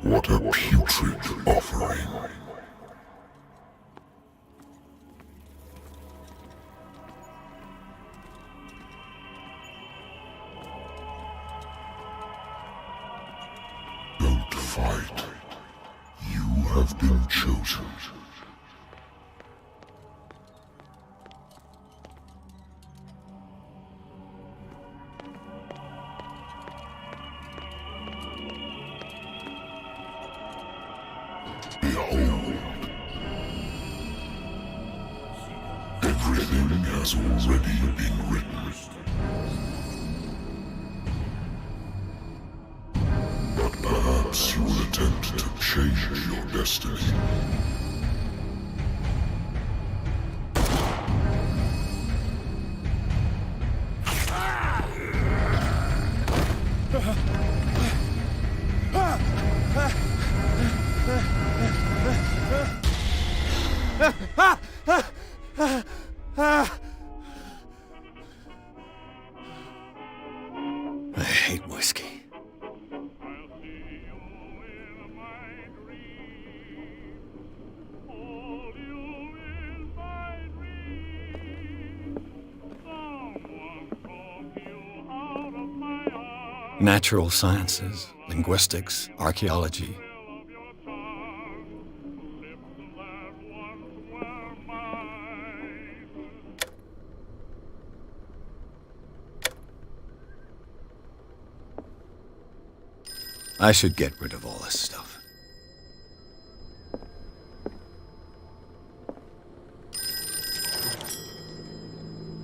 What a putrid offering. Don't fight. You have been chosen. Behold. Everything has already been written. But perhaps you will attempt to change your destiny. I hate whiskey. Natural sciences, linguistics, archaeology. I should get rid of all this stuff.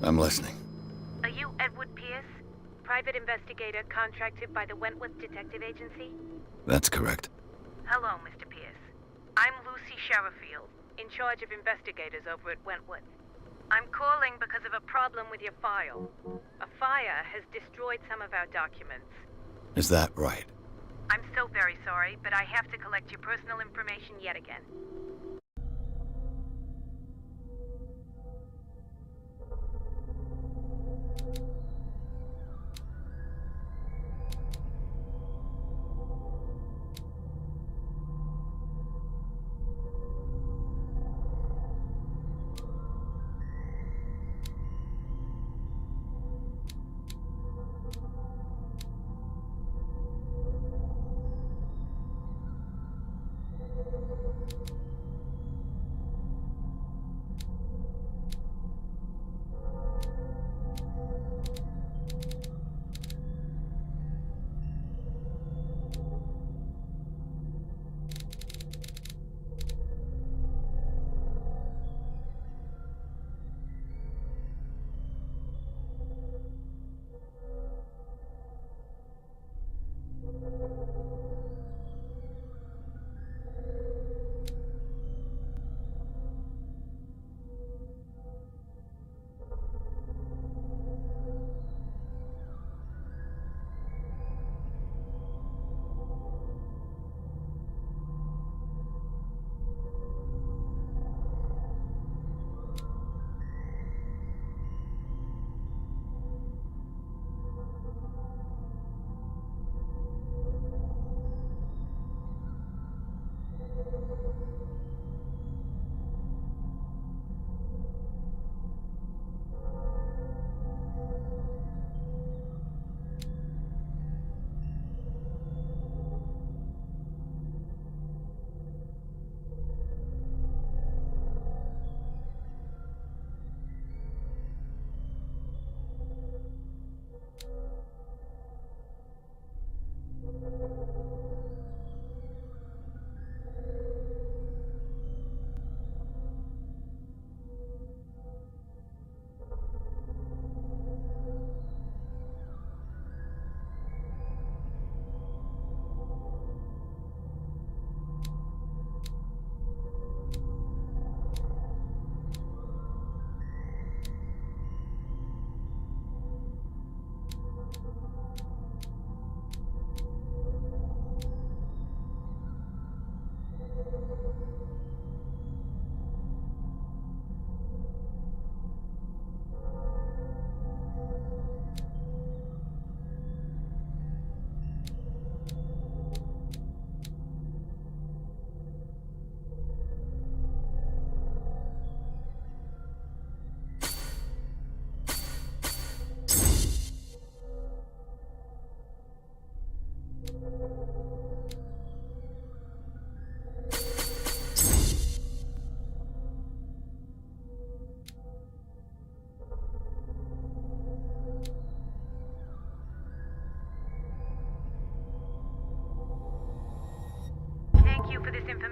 I'm listening. Are you Edward Pierce, private investigator contracted by the Wentworth Detective Agency? That's correct. Hello, Mr. Pierce. I'm Lucy Sherifield, in charge of investigators over at Wentworth. I'm calling because of a problem with your file. A fire has destroyed some of our documents. Is that right? I'm so very sorry, but I have to collect your personal information yet again.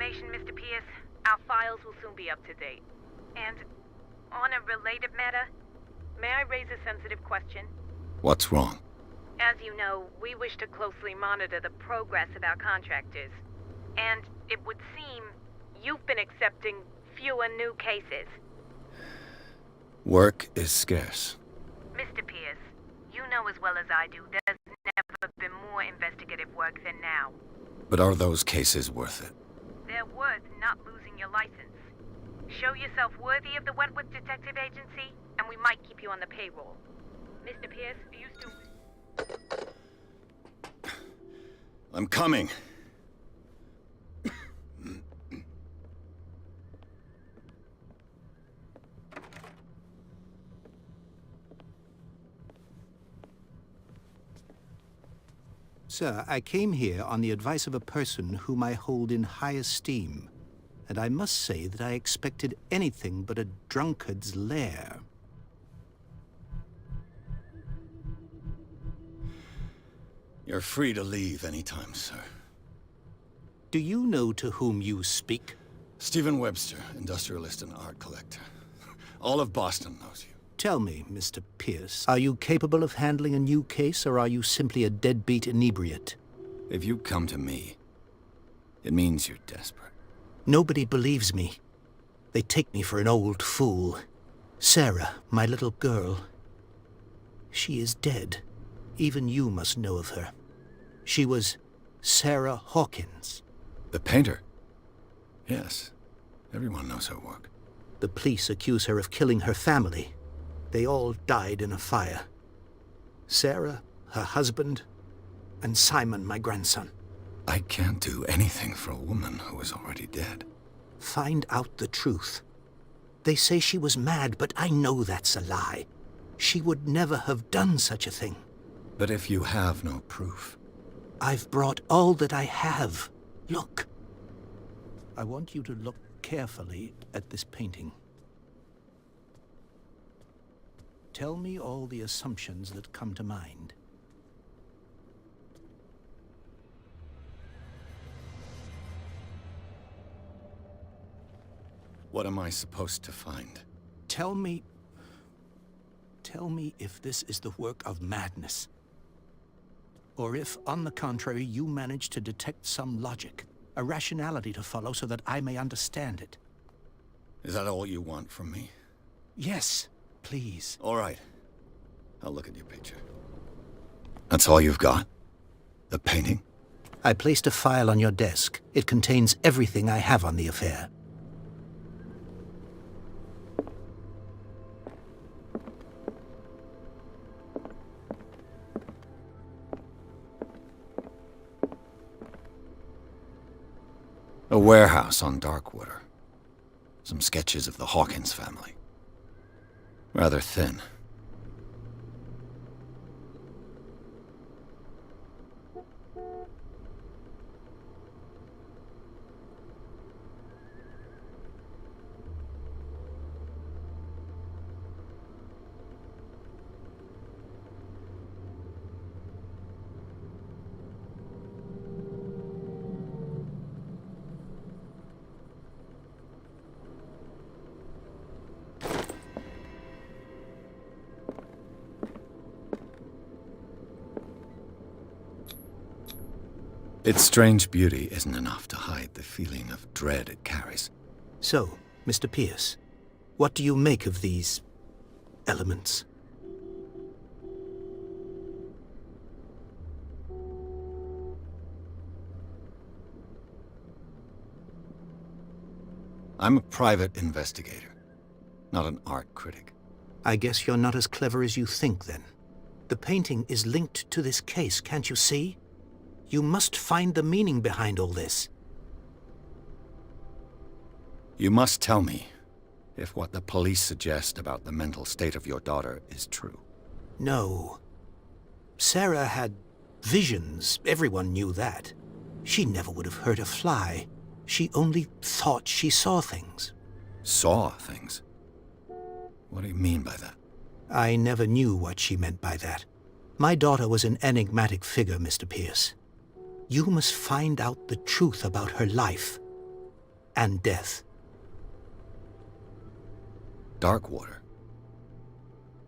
information, Mr. Pierce. Our files will soon be up to date. And on a related matter, may I raise a sensitive question? What's wrong? As you know, we wish to closely monitor the progress of our contractors. And it would seem you've been accepting fewer new cases. Work is scarce. Mr. Pierce, you know as well as I do, there's never been more investigative work than now. But are those cases worth it? They're worth not losing your license. Show yourself worthy of the Wentworth Detective Agency, and we might keep you on the payroll. Mr. Pierce, are you still... I'm coming. Sir, I came here on the advice of a person whom I hold in high esteem, and I must say that I expected anything but a drunkard's lair. You're free to leave anytime, sir. Do you know to whom you speak? Stephen Webster, industrialist and art collector. All of Boston knows you. Tell me, Mr. Pierce, are you capable of handling a new case, or are you simply a deadbeat inebriate? If you come to me, it means you're desperate. Nobody believes me. They take me for an old fool. Sarah, my little girl, she is dead. Even you must know of her. She was Sarah Hawkins. The painter? Yes. Everyone knows her work. The police accuse her of killing her family. They all died in a fire. Sarah, her husband, and Simon, my grandson. I can't do anything for a woman who is already dead. Find out the truth. They say she was mad, but I know that's a lie. She would never have done such a thing. But if you have no proof... I've brought all that I have. Look. I want you to look carefully at this painting. Tell me all the assumptions that come to mind. What am I supposed to find? Tell me if this is the work of madness. Or if, on the contrary, you manage to detect some logic, a rationality to follow so that I may understand it. Is that all you want from me? Yes, please. All right. I'll look at your picture. That's all you've got? The painting? I placed a file on your desk. It contains everything I have on the affair. A warehouse on Darkwater. Some sketches of the Hawkins family. Rather thin. Its strange beauty isn't enough to hide the feeling of dread it carries. So, Mr. Pierce, what do you make of these elements? I'm a private investigator, not an art critic. I guess you're not as clever as you think, then. The painting is linked to this case, can't you see? You must find the meaning behind all this. You must tell me if what the police suggest about the mental state of your daughter is true. No. Sarah had visions. Everyone knew that. She never would have hurt a fly. She only thought she saw things. Saw things? What do you mean by that? I never knew what she meant by that. My daughter was an enigmatic figure, Mr. Pierce. You must find out the truth about her life. and death. Darkwater?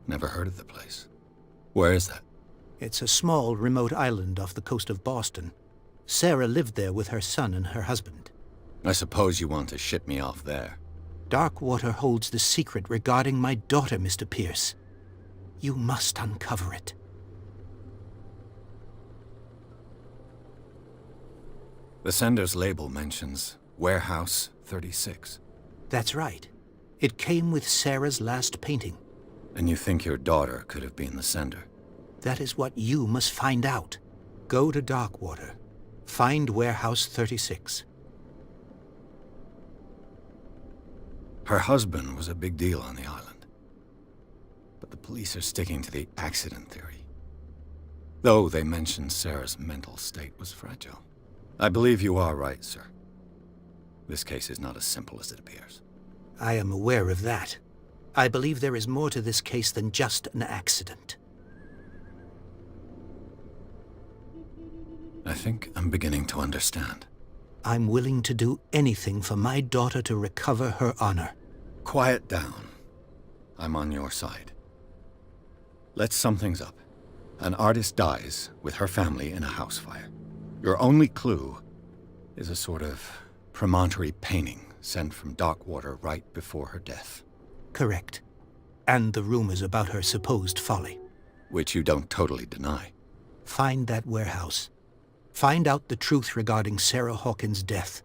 Never heard of the place. Where is that? It's a small, remote island off the coast of Boston. Sarah lived there with her son and her husband. I suppose you want to ship me off there. Darkwater holds the secret regarding my daughter, Mr. Pierce. You must uncover it. The sender's label mentions Warehouse 36. That's right. It came with Sarah's last painting. And you think your daughter could have been the sender? That is what you must find out. Go to Darkwater. Find Warehouse 36. Her husband was a big deal on the island. But the police are sticking to the accident theory. Though they mention Sarah's mental state was fragile. I believe you are right, sir. This case is not as simple as it appears. I am aware of that. I believe there is more to this case than just an accident. I think I'm beginning to understand. I'm willing to do anything for my daughter to recover her honor. Quiet down. I'm on your side. Let's sum things up. An artist dies with her family in a house fire. Your only clue is a sort of promontory painting sent from Darkwater right before her death. Correct. And the rumors about her supposed folly. Which you don't totally deny. Find that warehouse. Find out the truth regarding Sarah Hawkins' death.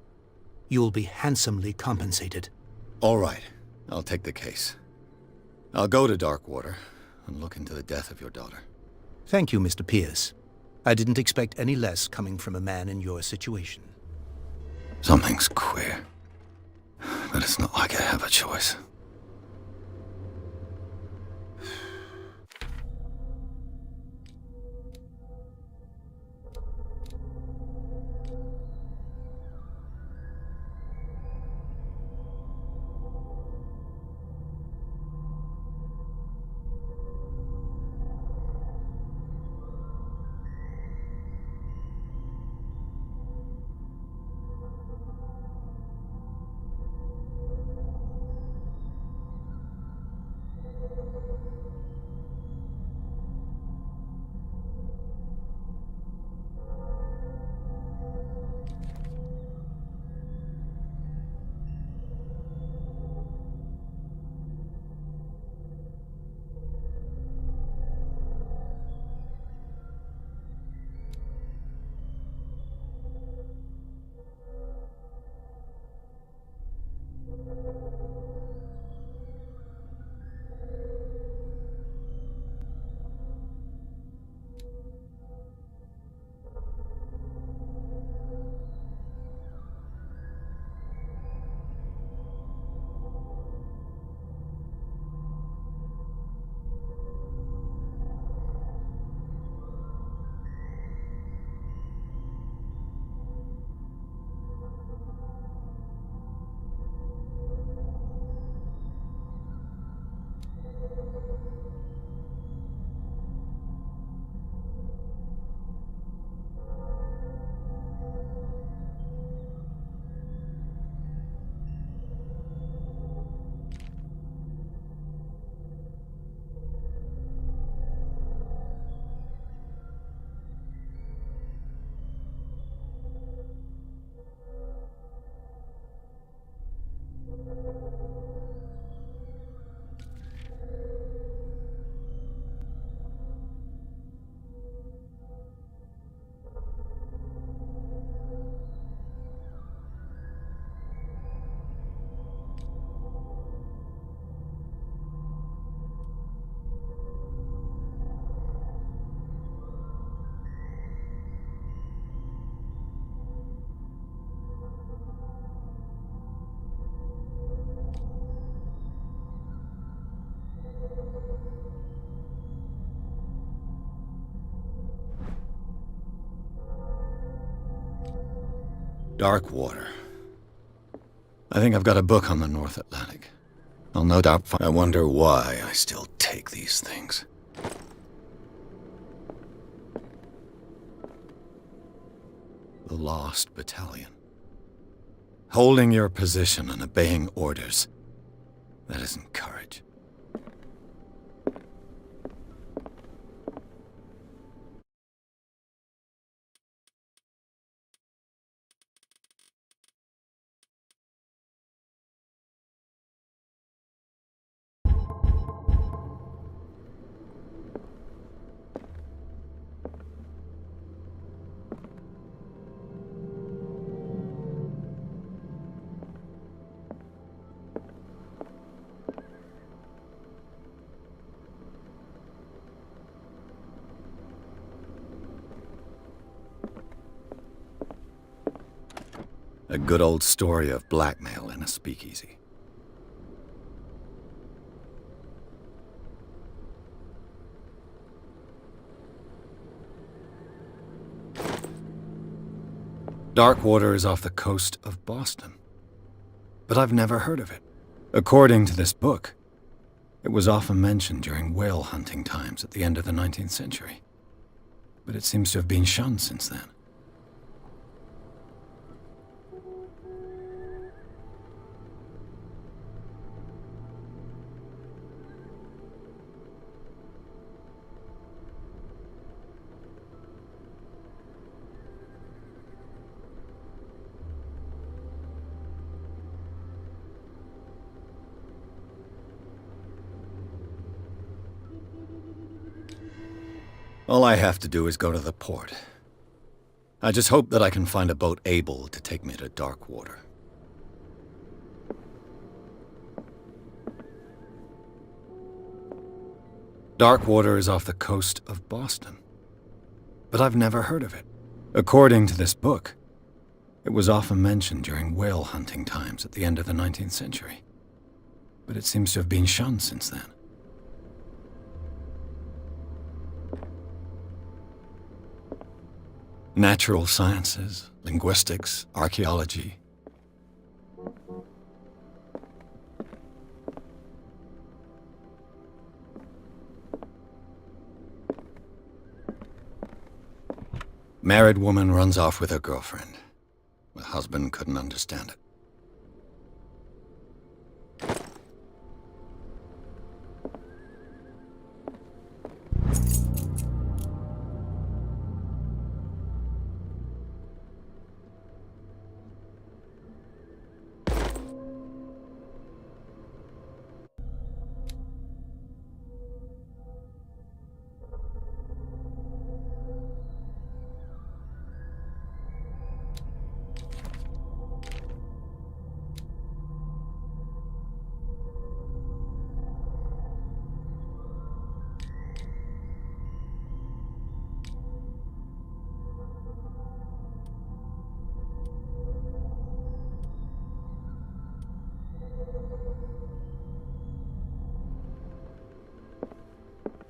You'll be handsomely compensated. All right. I'll take the case. I'll go to Darkwater and look into the death of your daughter. Thank you, Mr. Pierce. I didn't expect any less coming from a man in your situation. Something's queer. But it's not like I have a choice. Darkwater. I think I've got a book on the North Atlantic. I'll no doubt find... I wonder why I still take these things. The Lost Battalion. Holding your position and obeying orders. That isn't courage. A good old story of blackmail in a speakeasy. Darkwater is off the coast of Boston. But I've never heard of it. According to this book, it was often mentioned during whale hunting times at the end of the 19th century. But it seems to have been shunned since then. All I have to do is go to the port. I just hope that I can find a boat able to take me to Darkwater. Darkwater is off the coast of Boston. But I've never heard of it. According to this book, it was often mentioned during whale hunting times at the end of the 19th century. But it seems to have been shunned since then. Natural sciences, linguistics, archaeology. Married woman runs off with her girlfriend. The husband couldn't understand it.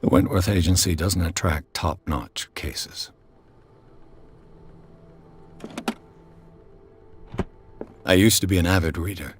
The Wentworth Agency doesn't attract top-notch cases. I used to be an avid reader.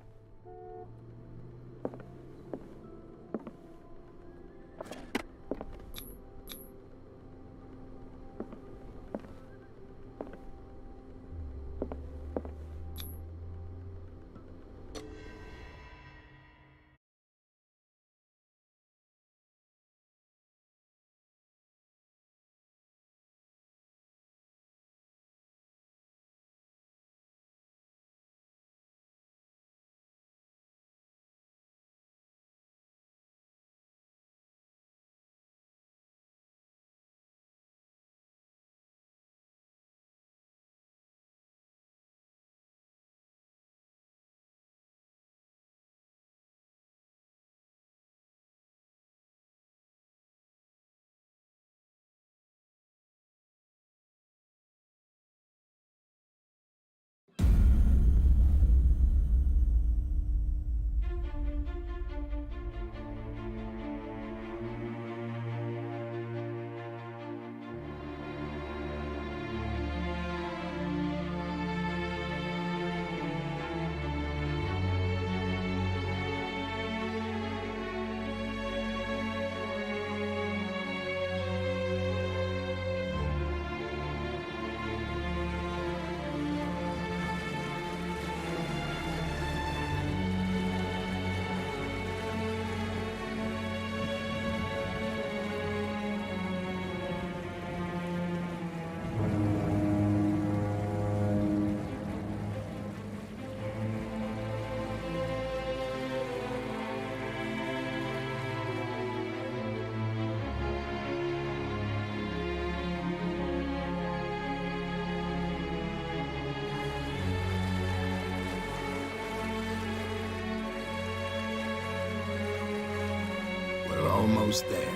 almost there.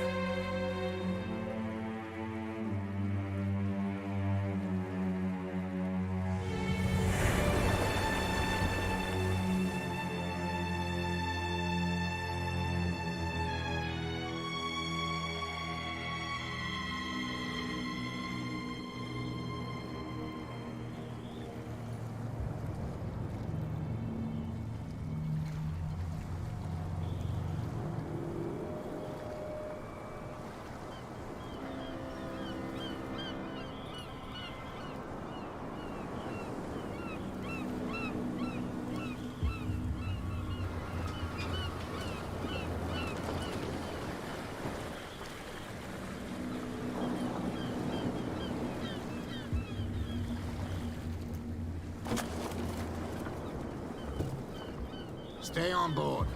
Stay on board.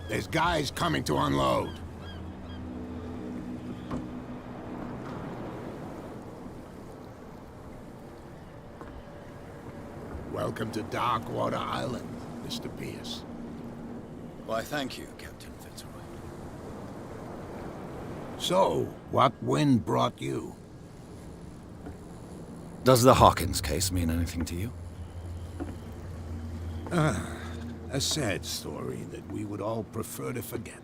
There's guys coming to unload. Welcome to Darkwater Island, Mr. Pierce. Why, thank you, Captain Fitzroy. So, what wind brought you? Does the Hawkins case mean anything to you? A sad story that we would all prefer to forget.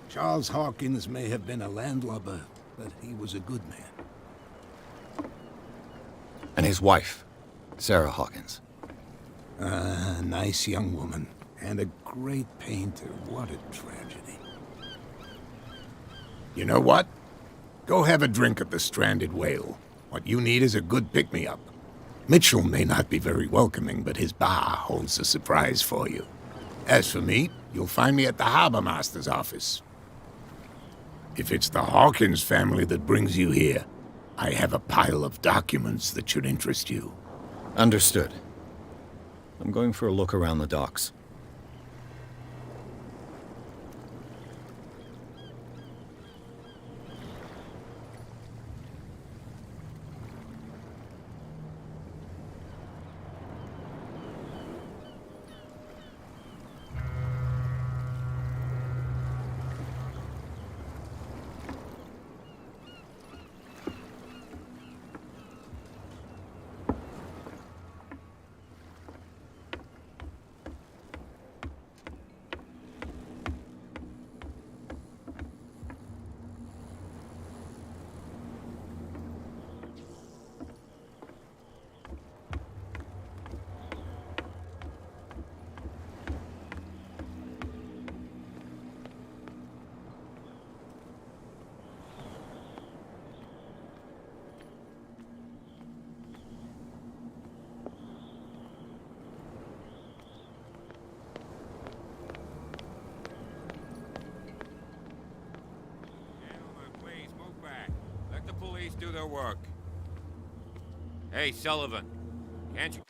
Charles Hawkins may have been a landlubber, but he was a good man. And his wife, Sarah Hawkins. A nice young woman, and a great painter. What a tragedy. You know what? Go have a drink at the Stranded Whale. What you need is a good pick-me-up. Mitchell may not be very welcoming, but his bar holds a surprise for you. As for me, you'll find me at the Harbor Master's office. If it's the Hawkins family that brings you here, I have a pile of documents that should interest you. Understood. I'm going for a look around the docks. Do their work. Hey, Sullivan, can't you...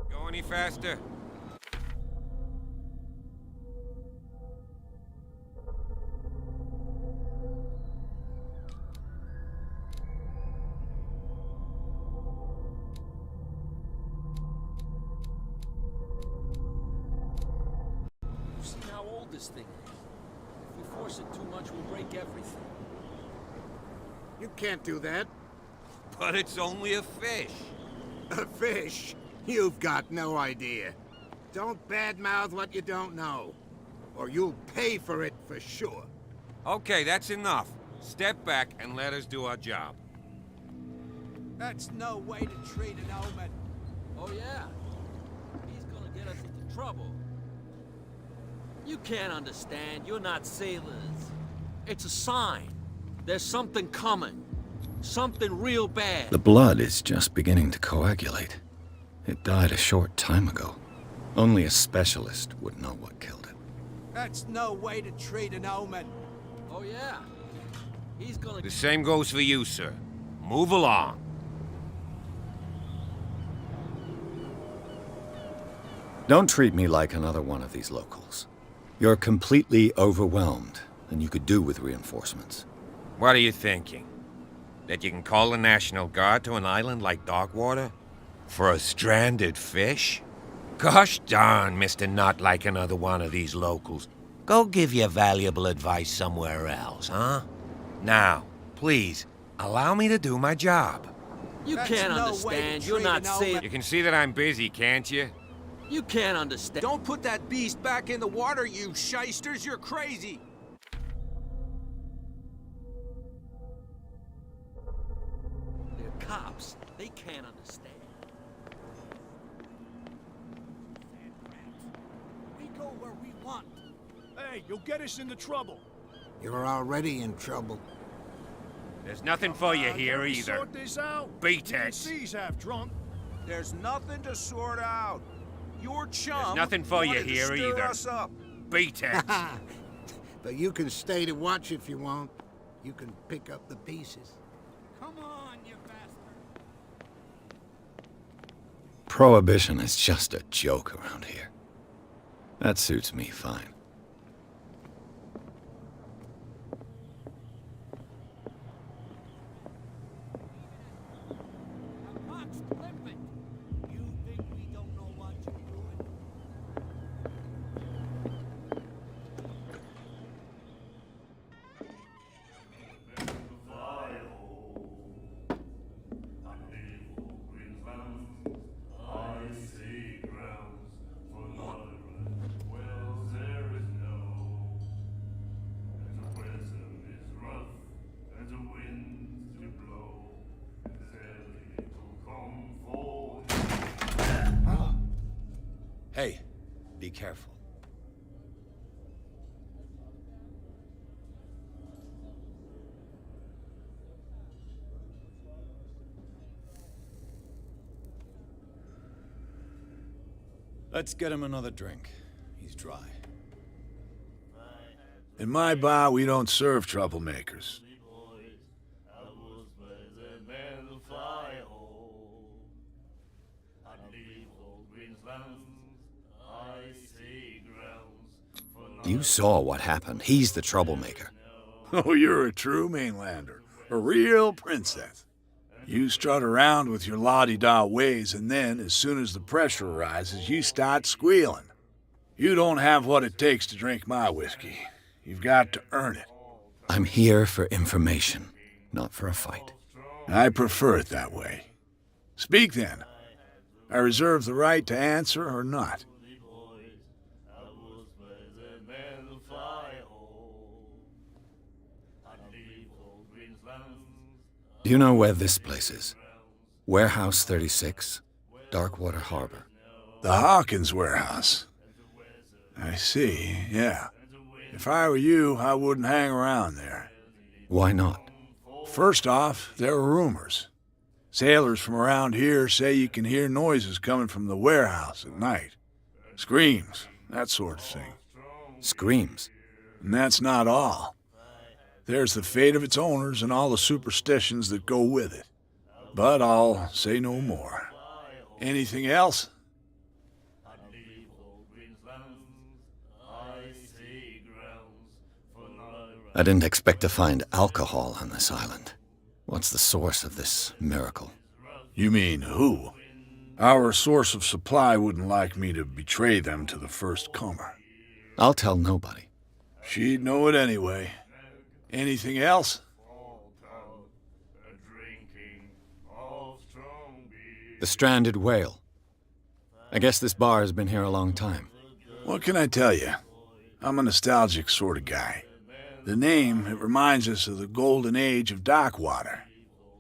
Go any faster? See how old this thing is. If we force it too much, we'll break everything. You can't do that. But it's only a fish. A fish? You've got no idea. Don't badmouth what you don't know, or you'll pay for it for sure. Okay, that's enough. Step back and let us do our job. That's no way to treat an omen. Oh, yeah? He's gonna get us into trouble. You can't understand. You're not sailors. It's a sign. There's something coming. Something real bad. The blood is just beginning to coagulate. It died a short time ago. Only a specialist would know what killed it. That's no way to treat an omen. Oh, yeah? He's gonna... The same goes for you, sir. Move along. Don't treat me like another one of these locals. You're completely overwhelmed, and you could do with reinforcements. What are you thinking? That you can call the National Guard to an island like Darkwater? For a stranded fish? Gosh darn, Mr. Not like another one of these locals. Go give your valuable advice somewhere else, huh? Now, please, allow me to do my job. You That's can't no way to understand. You're treat not an omen. sailors. You can see that I'm busy, can't you? You can't understand. Don't put that beast back in the water, you shysters. You're crazy. They're cops. They can't understand. We go where we want. Hey, you'll get us into trouble. You're already in trouble. There's nothing for you here Can we either. Sort this out. Beat You can it. see he's half drunk. There's nothing to sort out. Your chum. There's nothing for you wanted to here stir either. us up. Beat it. But you can stay to watch if you want. You can pick up the pieces. Come on, you bastard. Prohibition is just a joke around here. That suits me fine. Cops, flip it. You think we don't know what you're doing? Hey, be careful. Let's get him another drink. He's dry. In my bar, we don't serve troublemakers. You saw what happened. He's the troublemaker. Oh, you're a true mainlander. A real princess. You strut around with your la-di-da ways, and then, as soon as the pressure arises, you start squealing. You don't have what it takes to drink my whiskey. You've got to earn it. I'm here for information, not for a fight. I prefer it that way. Speak then. I reserve the right to answer or not. Do you know where this place is? Warehouse 36, Darkwater Harbor. The Hawkins warehouse. I see, yeah. If I were you, I wouldn't hang around there. Why not? First off, there are rumors. Sailors from around here say you can hear noises coming from the warehouse at night. Screams, that sort of thing. Screams. And that's not all. There's the fate of its owners and all the superstitions that go with it. But I'll say no more. Anything else? I didn't expect to find alcohol on this island. What's the source of this miracle? You mean who? Our source of supply wouldn't like me to betray them to the first comer. I'll tell nobody. She'd know it anyway. Anything else? The stranded whale. I guess this bar has been here a long time. What can I tell you? I'm a nostalgic sort of guy. The name, it reminds us of the golden age of dockwater,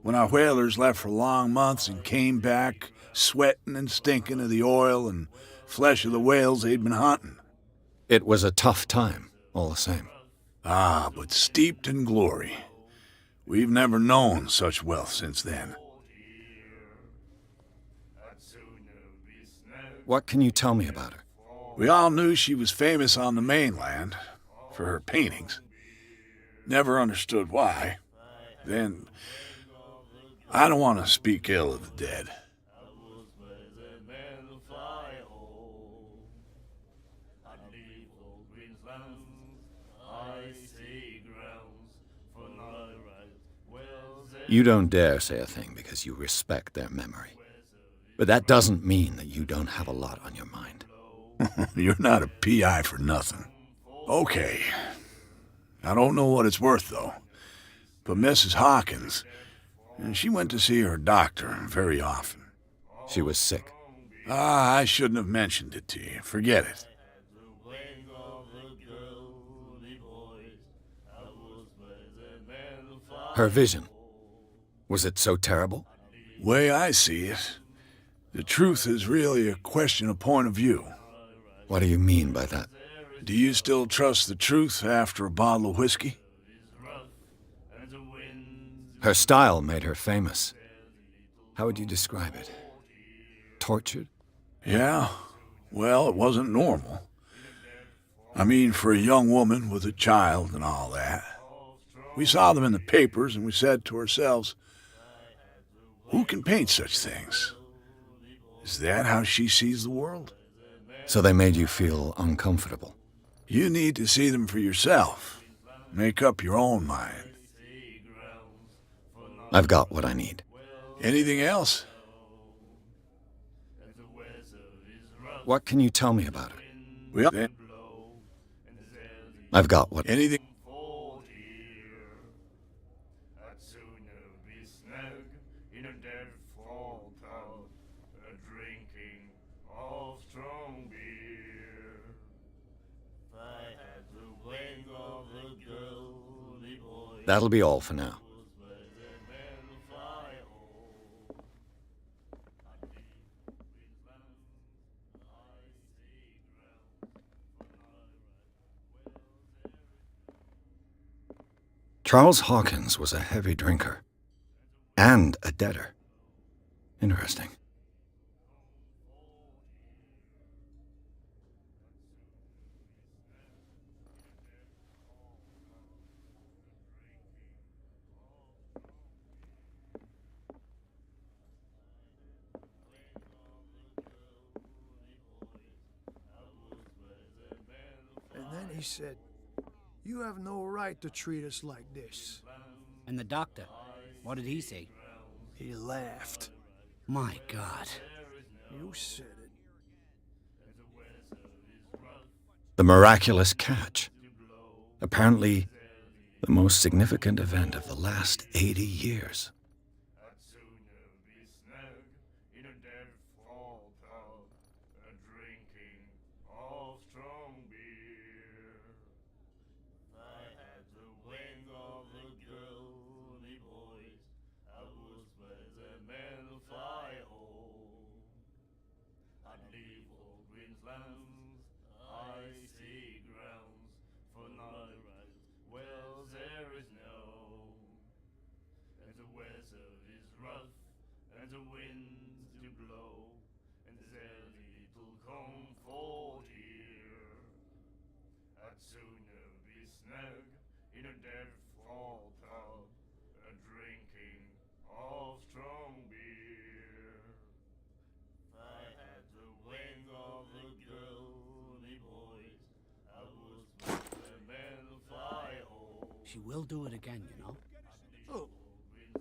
when our whalers left for long months and came back sweating and stinking of the oil and flesh of the whales they'd been hunting. It was a tough time, all the same. Ah, but steeped in glory. We've never known such wealth since then. What can you tell me about her? We all knew she was famous on the mainland for her paintings. Never understood why. Then, I don't want to speak ill of the dead. You don't dare say a thing because you respect their memory. But that doesn't mean that you don't have a lot on your mind. You're not a PI for nothing. Okay. I don't know what it's worth, though. But Mrs. Hawkins, she went to see her doctor very often. She was sick. Ah, I shouldn't have mentioned it to you. Forget it. Her vision. Was it so terrible? Way I see it, the truth is really a question of point of view. What do you mean by that? Do you still trust the truth after a bottle of whiskey? Her style made her famous. How would you describe it? Tortured? Yeah. Well, it wasn't normal. I mean, for a young woman with a child and all that. We saw them in the papers and we said to ourselves, who can paint such things? Is that how she sees the world? So they made you feel uncomfortable. You need to see them for yourself. Make up your own mind. I've got what I need. Anything else? What can you tell me about her? Well, I've got what... anything? That'll be all for now. Charles Hawkins was a heavy drinker. And a debtor. Interesting. And then he said, "You have no right to treat us like this." And the doctor, what did he say? He laughed. My God. You said it. The miraculous catch. Apparently, the most significant event of the last 80 years. She will do it again, you know. Oh,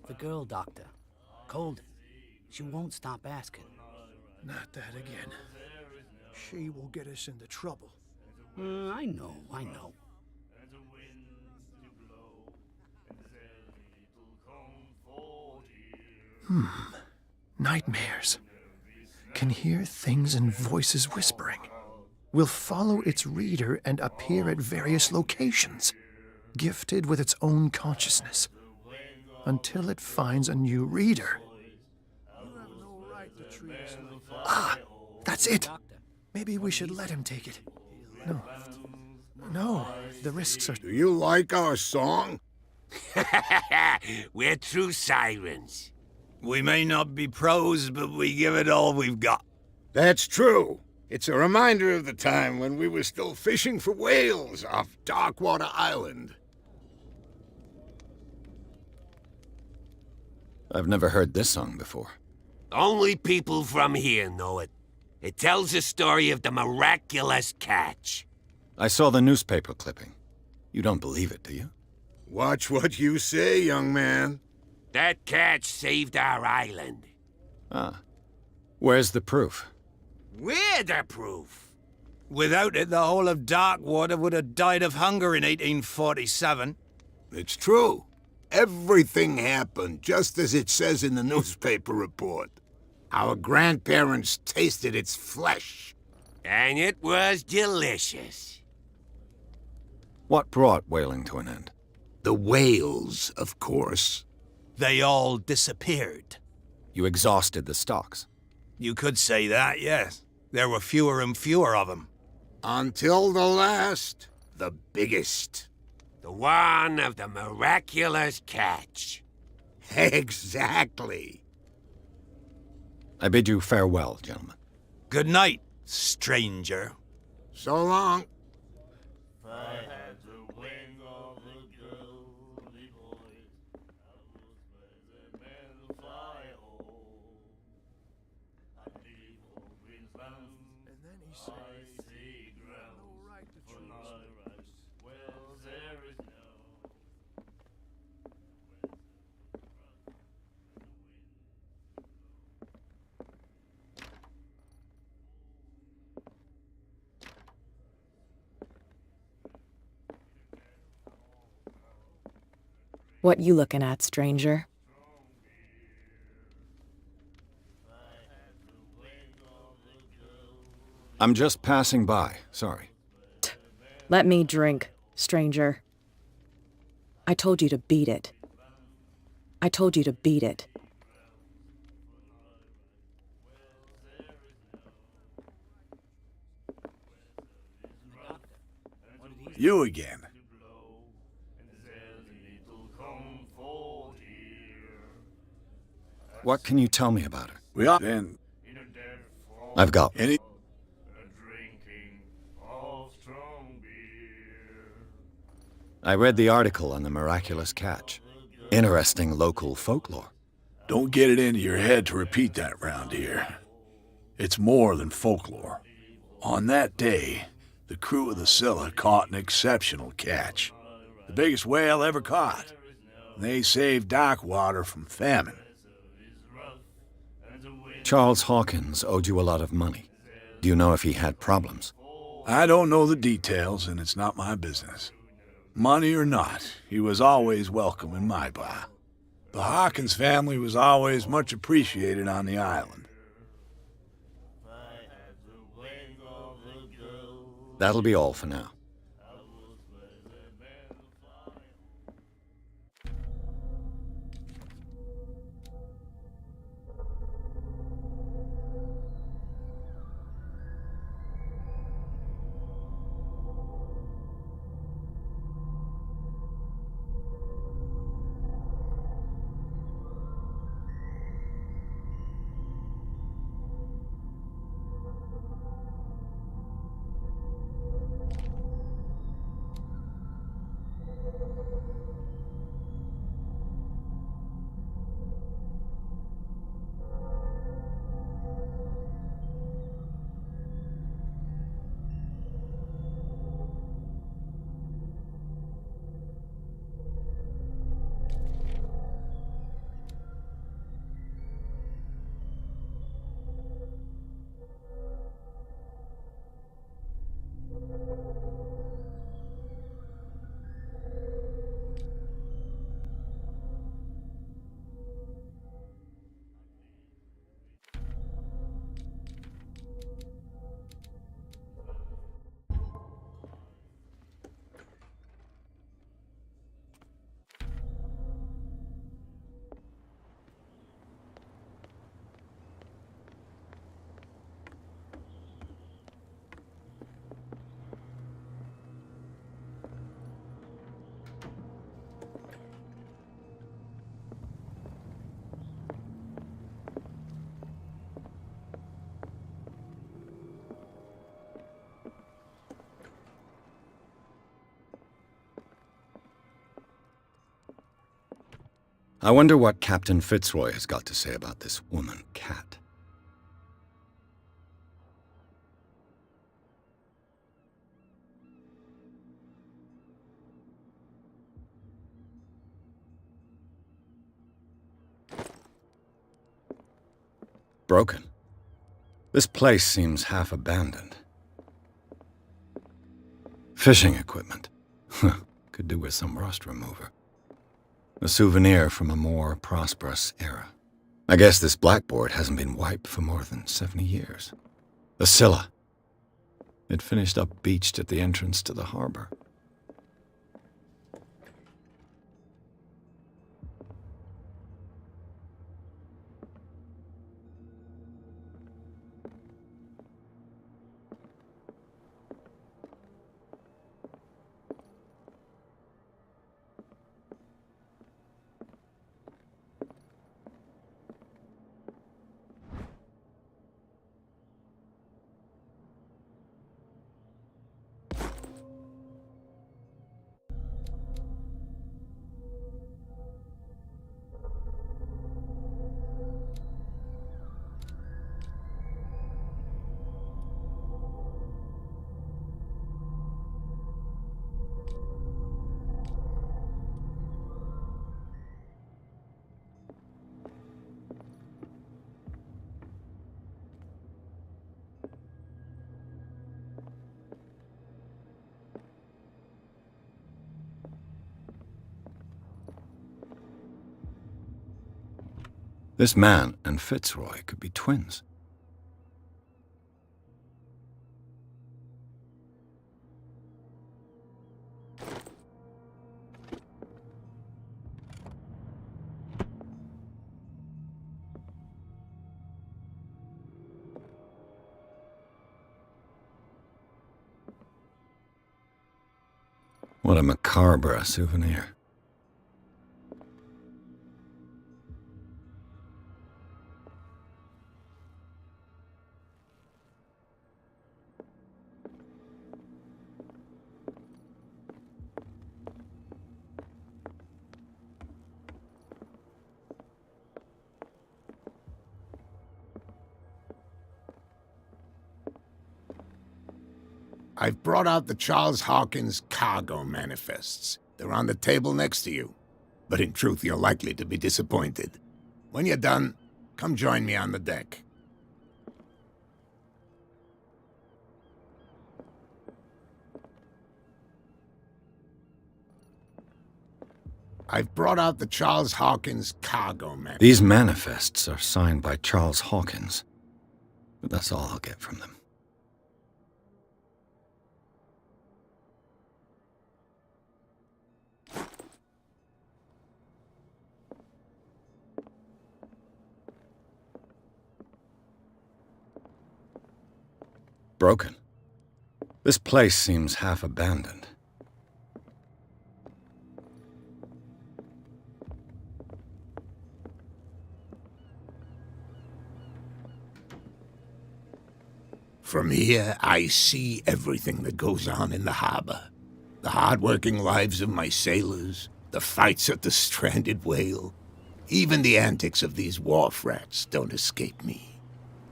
The girl doctor, Colden. She won't stop asking. not that again. She will get us into trouble. I know. Nightmares. can hear things and voices whispering. Will follow its reader and appear at various locations, gifted with its own consciousness, until it finds a new reader. You have no right to treat us like that. Ah, that's it. Maybe we should let him take it. No, the risks are... Do you like our song? We're true sirens. We may not be pros, but we give it all we've got. That's true. It's a reminder of the time when we were still fishing for whales off Darkwater Island. I've never heard this song before. Only people from here know it. It tells the story of the miraculous catch. I saw the newspaper clipping. You don't believe it, do you? Watch what you say, young man. That catch saved our island. Ah. Where's the proof? We're the proof. Without it, the whole of Darkwater would have died of hunger in 1847. It's true. Everything happened just as it says in the newspaper report. Our grandparents tasted its flesh. And it was delicious. What brought whaling to an end? The whales, of course. They all disappeared. You exhausted the stocks. You could say that, yes. There were fewer and fewer of them. Until the last, the biggest. The one of the miraculous catch. Exactly. I bid you farewell, gentlemen. Good night, stranger. So long. And then he said, you have no right to treat us like What you looking at, stranger? I'm just passing by. Sorry. Let me drink, stranger. I told you to beat it. I told you to beat it. You again. What can you tell me about her? We are then. I've got Any. I read the article on the miraculous catch. Interesting local folklore. Don't get it into your head to repeat that round here. It's more than folklore. On that day, the crew of the Scylla caught an exceptional catch. The biggest whale ever caught. They saved Darkwater from famine. Charles Hawkins owed you a lot of money. Do you know if he had problems? I don't know the details, and it's not my business. Money or not, he was always welcome in my bar. The Hawkins family was always much appreciated on the island. That'll be all for now. I wonder what Captain Fitzroy has got to say about this woman, Cat. Broken. This place seems half abandoned. Fishing equipment. Could do with some rust remover. A souvenir from a more prosperous era. I guess this blackboard hasn't been wiped for more than 70 years. The Scylla. It finished up beached at the entrance to the harbor. This man and Fitzroy could be twins. What a macabre souvenir. I've brought out the Charles Hawkins cargo manifests. They're on the table next to you. But in truth, you're likely to be disappointed. When you're done, come join me on the deck. I've brought out the Charles Hawkins cargo manifests. These manifests are signed by Charles Hawkins. But that's all I'll get from them. Broken. This place seems half abandoned. From here, I see everything that goes on in the harbor. The hard-working lives of my sailors, the fights at the stranded whale. Even the antics of these wharf rats don't escape me.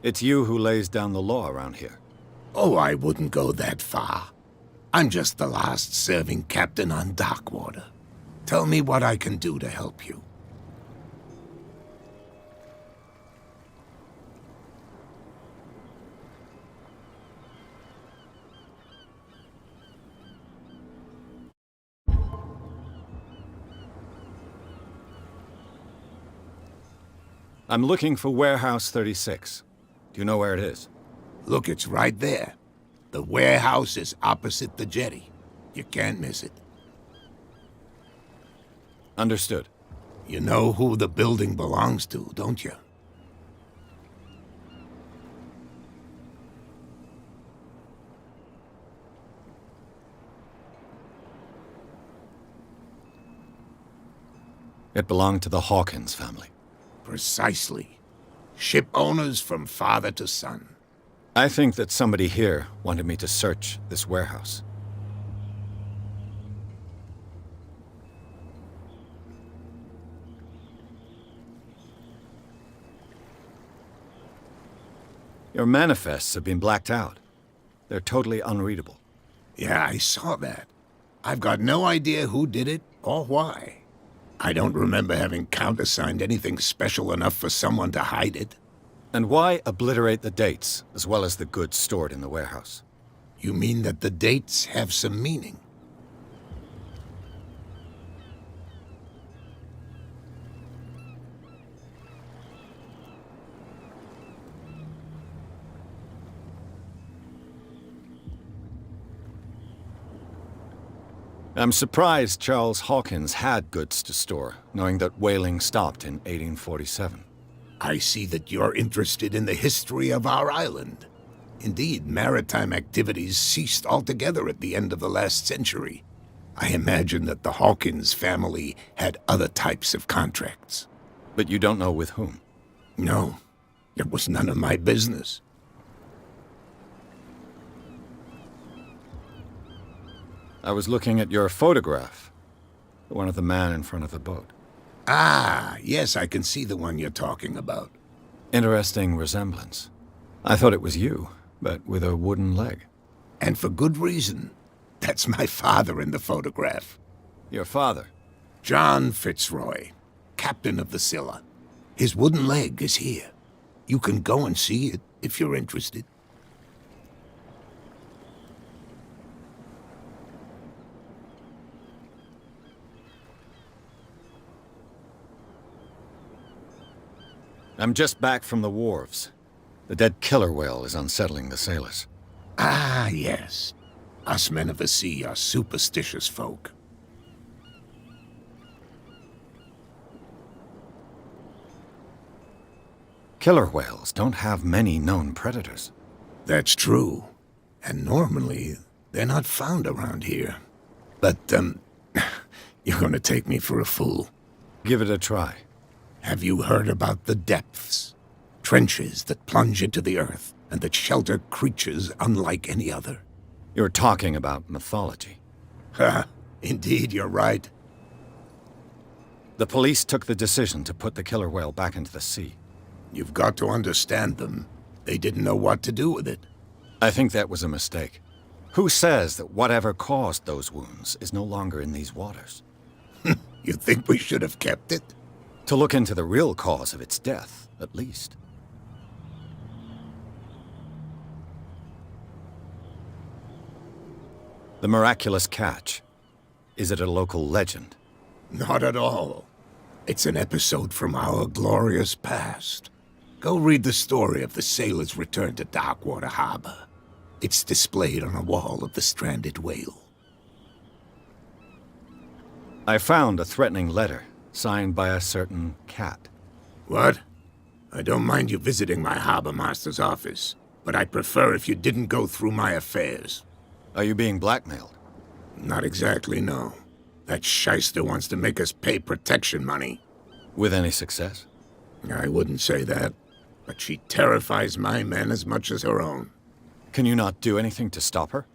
It's you who lays down the law around here. Oh, I wouldn't go that far. I'm just the last serving captain on Darkwater. Tell me what I can do to help you. I'm looking for Warehouse 36. Do you know where it is? Look, it's right there. The warehouse is opposite the jetty. You can't miss it. Understood. You know who the building belongs to, don't you? It belonged to the Hawkins family. Precisely. Ship owners from father to son. I think that somebody here wanted me to search this warehouse. Your manifests have been blacked out. They're totally unreadable. Yeah, I saw that. I've got no idea who did it or why. I don't remember having countersigned anything special enough for someone to hide it. And why obliterate the dates, as well as the goods stored in the warehouse? You mean that the dates have some meaning? I'm surprised Charles Hawkins had goods to store, knowing that whaling stopped in 1847. I see that you're interested in the history of our island. Indeed, maritime activities ceased altogether at the end of the last century. I imagine that the Hawkins family had other types of contracts. But you don't know with whom? No, it was none of my business. I was looking at your photograph. The one of the man in front of the boat. Ah, yes, I can see the one you're talking about. Interesting resemblance. I thought it was you, but with a wooden leg. And for good reason. That's my father in the photograph. Your father? John Fitzroy, captain of the Scylla. His wooden leg is here. You can go and see it if you're interested. I'm just back from the wharves. The dead killer whale is unsettling the sailors. Ah, yes. Us men of the sea are superstitious folk. Killer whales don't have many known predators. That's true. And normally, they're not found around here. But, you're gonna take me for a fool. Give it a try. Have you heard about the depths? Trenches that plunge into the earth and that shelter creatures unlike any other. You're talking about mythology. Ha! Indeed, you're right. The police took the decision to put the killer whale back into the sea. You've got to understand them. They didn't know what to do with it. I think that was a mistake. Who says that whatever caused those wounds is no longer in these waters? You think we should have kept it? To look into the real cause of its death, at least. The miraculous catch. Is it a local legend? Not at all. It's an episode from our glorious past. Go read the story of the sailor's return to Darkwater Harbor. It's displayed on a wall of the stranded whale. I found a threatening letter, signed by a certain cat. What? I don't mind you visiting my harbor master's office, but I'd prefer if you didn't go through my affairs. Are you being blackmailed? Not exactly, no. That shyster wants to make us pay protection money. With any success? I wouldn't say that, but she terrifies my men as much as her own. Can you not do anything to stop her?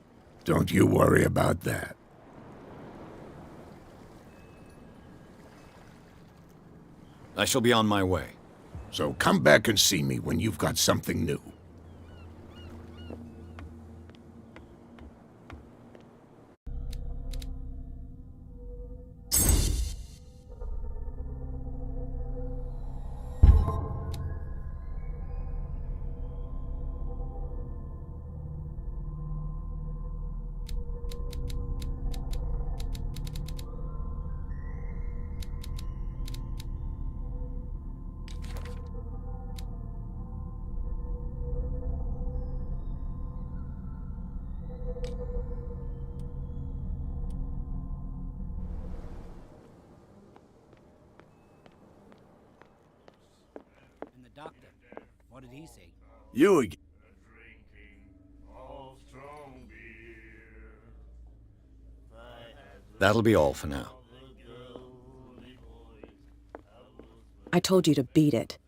Don't you worry about that. I shall be on my way. So come back and see me when you've got something new. And the doctor, what did he say? You again. That'll be all for now. I told you to beat it.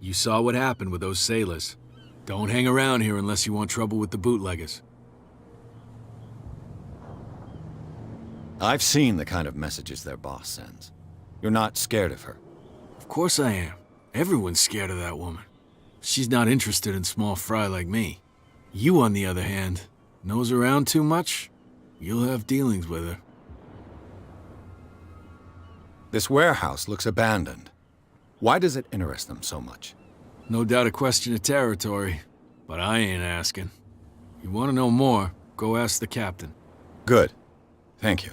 You saw what happened with those sailors. Don't hang around here unless you want trouble with the bootleggers. I've seen the kind of messages their boss sends. You're not scared of her. Of course I am. Everyone's scared of that woman. She's not interested in small fry like me. You, on the other hand, nose around too much, you'll have dealings with her. This warehouse looks abandoned. Why does it interest them so much? No doubt a question of territory, but I ain't asking. You want to know more, go ask the captain. Good. Thank you.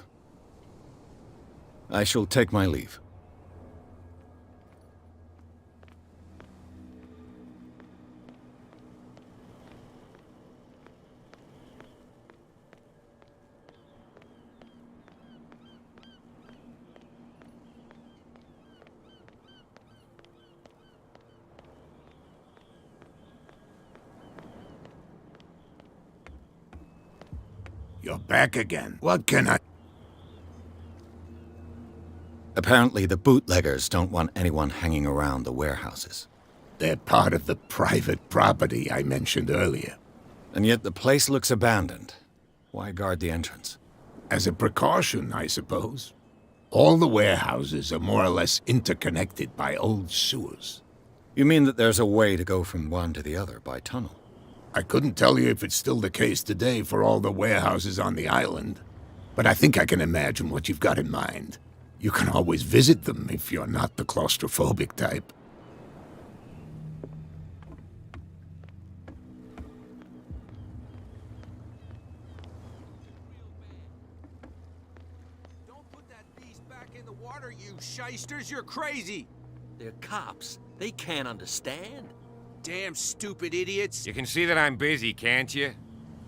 I shall take my leave. You're back again. What can I... Apparently, the bootleggers don't want anyone hanging around the warehouses. They're part of the private property I mentioned earlier. And yet the place looks abandoned. Why guard the entrance? As a precaution, I suppose. All the warehouses are more or less interconnected by old sewers. You mean that there's a way to go from one to the other by tunnel? I couldn't tell you if it's still the case today for all the warehouses on the island, but I think I can imagine what you've got in mind. You can always visit them if you're not the claustrophobic type. Don't put that beast back in the water, you shysters! You're crazy! They're cops. They can't understand. Damn stupid idiots! You can see that I'm busy, can't you?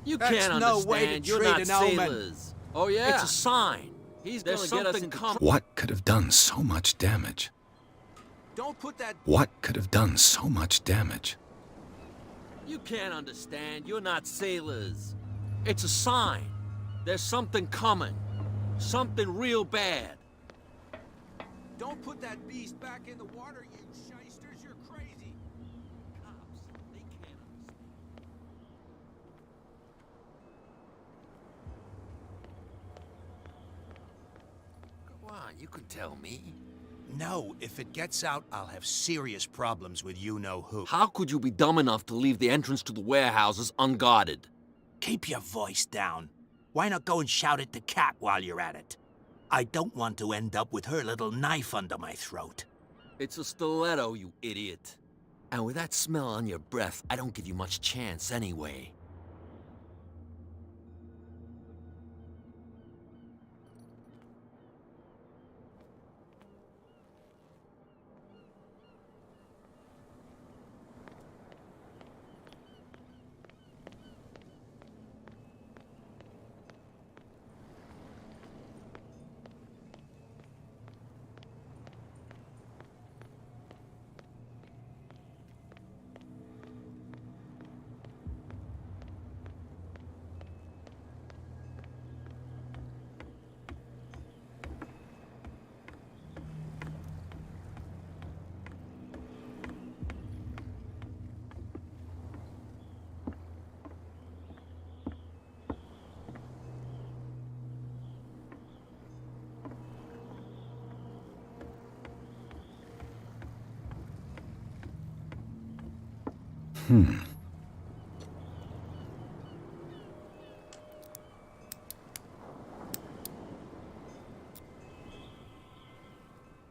You That's can't no understand. way to You're treat not an omen. sailors. Oh yeah, it's a sign. He's gonna get us into trouble. What could have done so much damage? Don't put that... What could have done so much damage? You can't understand. You're not sailors. It's a sign. There's something coming. Something real bad. Don't put that beast back in the water, you shysters! You're crazy! Cops, they can't understand. Go on, you can tell me. No, if it gets out, I'll have serious problems with you-know-who. How could you be dumb enough to leave the entrance to the warehouses unguarded? Keep your voice down. Why not go and shout at the cat while you're at it? I don't want to end up with her little knife under my throat. It's a stiletto, you idiot. And with that smell on your breath, I don't give you much chance anyway.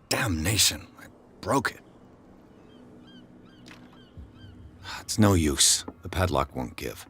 Damnation, I broke it. It's no use. The padlock won't give.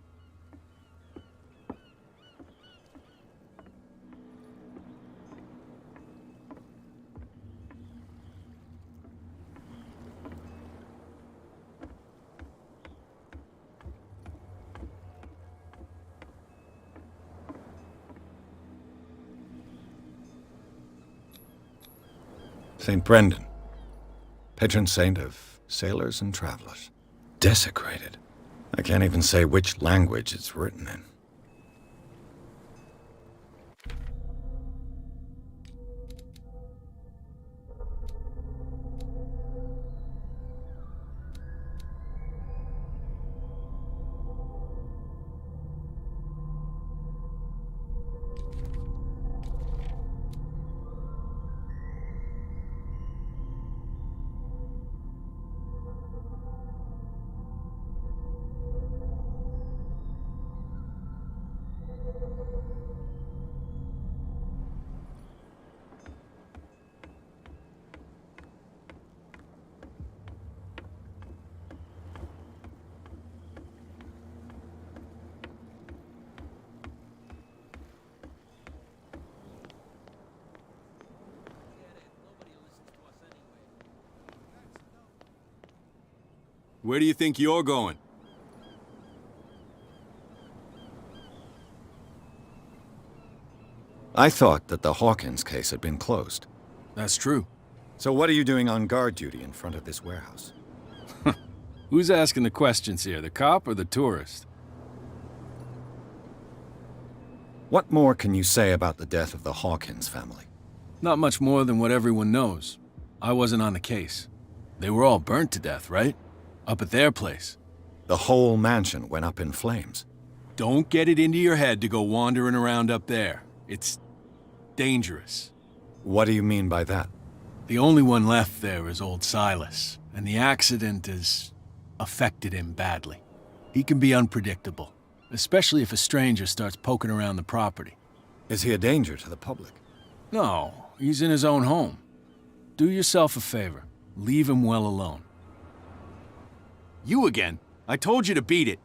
St. Brendan, patron saint of sailors and travelers. Desecrated. I can't even say which language it's written in. Where do you think you're going? I thought that the Hawkins case had been closed. That's true. So what are you doing on guard duty in front of this warehouse? Who's asking the questions here, the cop or the tourist? What more can you say about the death of the Hawkins family? Not much more than what everyone knows. I wasn't on the case. They were all burnt to death, right? Up at their place. The whole mansion went up in flames. Don't get it into your head to go wandering around up there. It's dangerous. What do you mean by that? The only one left there is old Silas, and the accident has affected him badly. He can be unpredictable, especially if a stranger starts poking around the property. Is he a danger to the public? No, he's in his own home. Do yourself a favor. Leave him well alone. You again? I told you to beat it.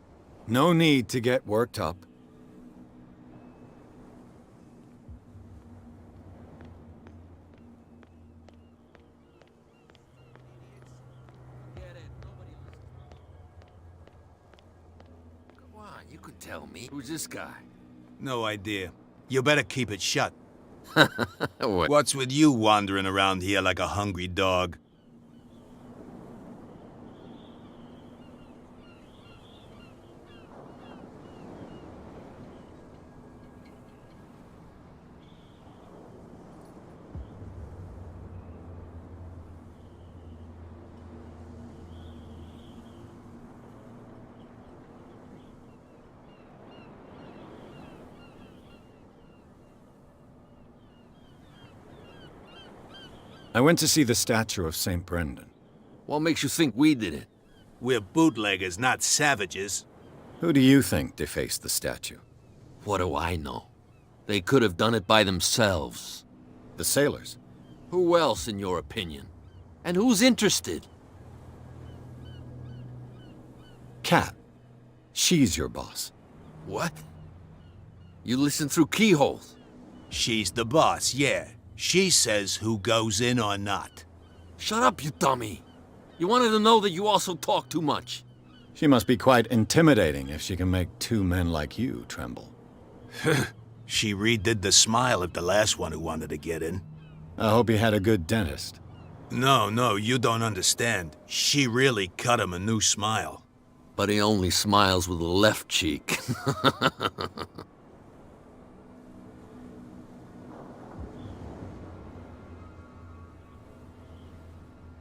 No need to get worked up. Come on, you could tell me. Who's this guy? No idea. You better keep it shut. What? What's with you wandering around here like a hungry dog? I went to see the statue of St. Brendan. What makes you think we did it? We're bootleggers, not savages. Who do you think defaced the statue? What do I know? They could have done it by themselves. The sailors. Who else, in your opinion? And who's interested? Kat. She's your boss. What? You listen through keyholes? She's the boss, yeah. She says who goes in or not. Shut up, you dummy. You wanted to know that you also talk too much. She must be quite intimidating if she can make two men like you tremble. She redid the smile of the last one who wanted to get in. I hope he had a good dentist. No, you don't understand. She really cut him a new smile. But he only smiles with the left cheek.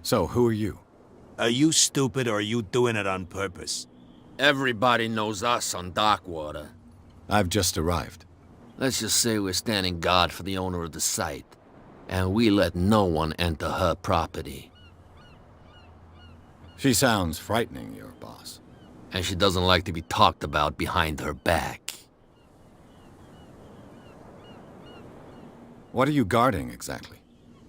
So, who are you? Are you stupid or are you doing it on purpose? Everybody knows us on Darkwater. I've just arrived. Let's just say we're standing guard for the owner of the site, and we let no one enter her property. She sounds frightening, your boss. And she doesn't like to be talked about behind her back. What are you guarding, exactly?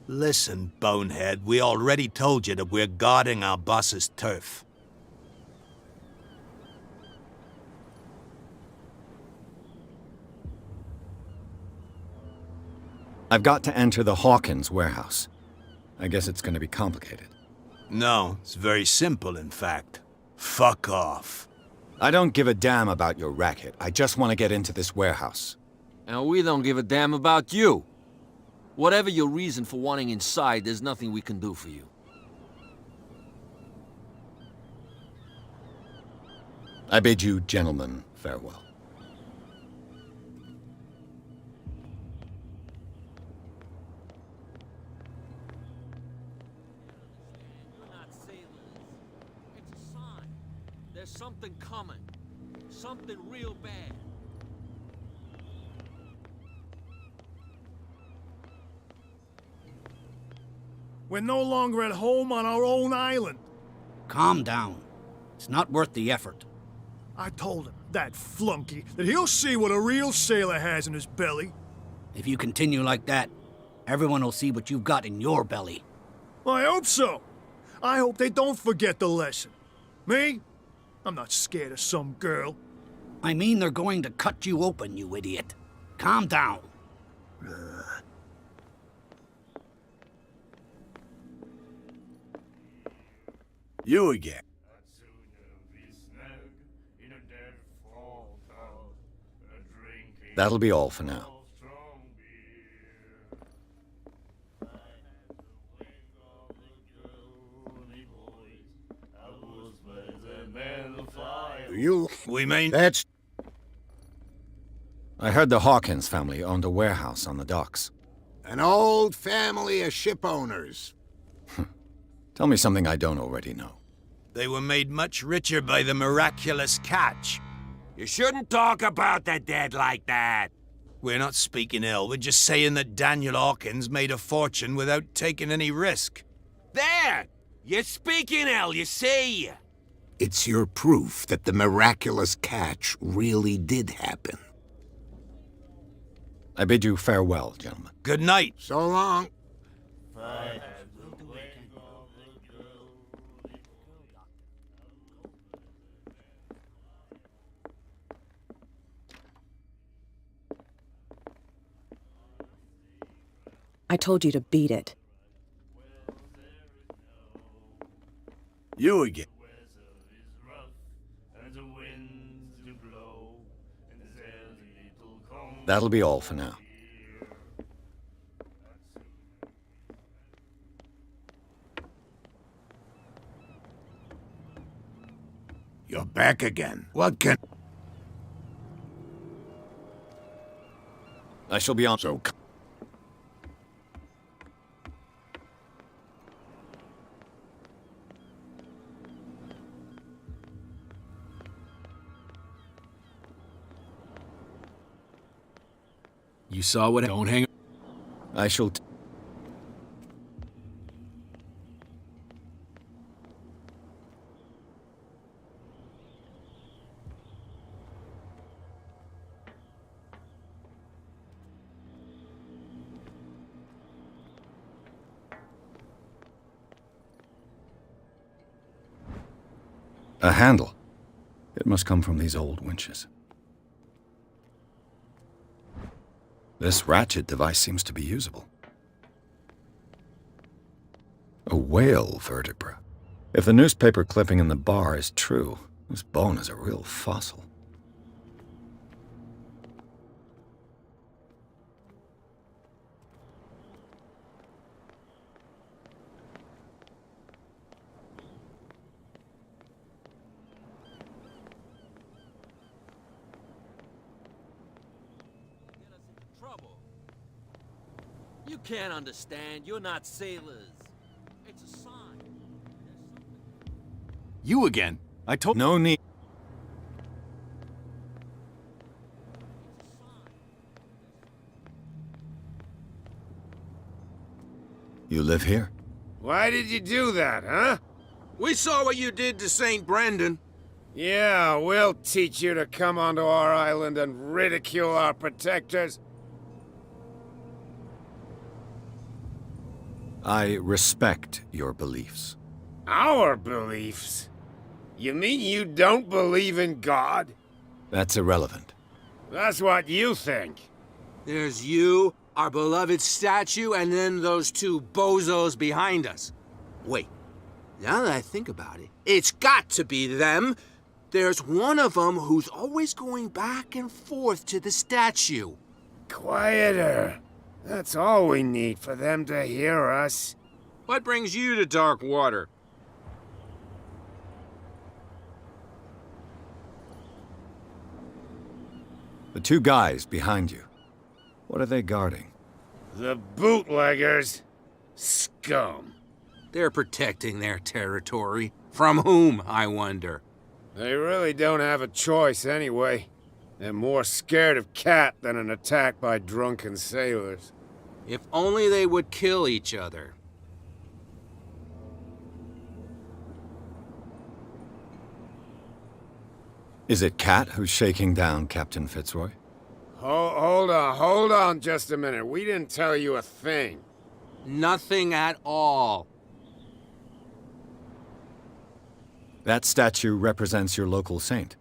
Listen, bonehead, we already told you that we're guarding our boss's turf. I've got to enter the Hawkins warehouse. I guess it's going to be complicated. No, it's very simple, in fact. Fuck off. I don't give a damn about your racket. I just want to get into this warehouse. And we don't give a damn about you. Whatever your reason for wanting inside, there's nothing we can do for you. I bid you gentlemen farewell. You're not sailors. It's a sign. There's something coming. Something real bad. We're no longer at home on our own island. Calm down. It's not worth the effort. I told him, that flunky, that he'll see what a real sailor has in his belly. If you continue like that, everyone will see what you've got in your belly. I hope so. I hope they don't forget the lesson. Me? I'm not scared of some girl. I mean they're going to cut you open, you idiot. Calm down. You again. That'll be all for now. That's... I heard the Hawkins family owned a warehouse on the docks. An old family of ship owners. Tell me something I don't already know. They were made much richer by the miraculous catch. You shouldn't talk about the dead like that. We're not speaking ill, we're just saying that Daniel Hawkins made a fortune without taking any risk. There! You're speaking ill, you see? It's your proof that the miraculous catch really did happen. I bid you farewell, gentlemen. Good night. So long. I told you to beat it. You again. That'll be all for now. You're back again. What can... I shall be on... So... You saw what... Don't hang... I shall... A handle. It must come from these old winches. This ratchet device seems to be usable. A whale vertebra. If the newspaper clipping in the bar is true, this bone is a real fossil. You can't understand. You're not sailors. It's a sign. You again. I told... No need. You live here? Why did you do that, huh? We saw what you did to St. Brendan. Yeah, we'll teach you to come onto our island and ridicule our protectors. I respect your beliefs. Our beliefs? You mean you don't believe in God? That's irrelevant. That's what you think. There's you, our beloved statue, and then those two bozos behind us. Wait, now that I think about it, it's got to be them. There's one of them who's always going back and forth to the statue. Quieter. That's all we need for them to hear us. What brings you to dark water? The two guys behind you. What are they guarding? The bootleggers. Scum. They're protecting their territory. From whom, I wonder? They really don't have a choice anyway. They're more scared of Cat than an attack by drunken sailors. If only they would kill each other. Is it Cat who's shaking down Captain Fitzroy? Hold on just a minute. We didn't tell you a thing. Nothing at all. That statue represents your local saint.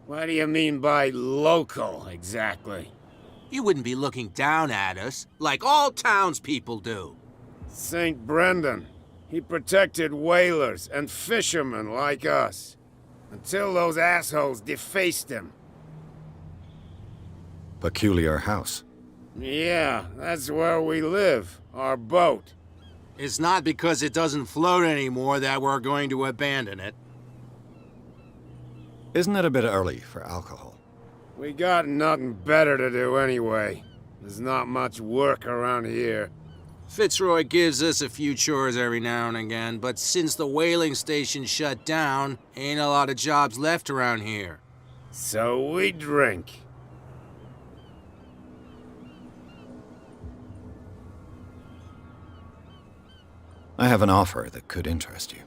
What do you mean by local, exactly? You wouldn't be looking down at us, like all townspeople do. St. Brendan. He protected whalers and fishermen like us. Until those assholes defaced him. Peculiar house. Yeah, that's where we live. Our boat. It's not because it doesn't float anymore that we're going to abandon it. Isn't it a bit early for alcohol? We got nothing better to do anyway. There's not much work around here. Fitzroy gives us a few chores every now and again, but since the whaling station shut down, ain't a lot of jobs left around here. So we drink. I have an offer that could interest you.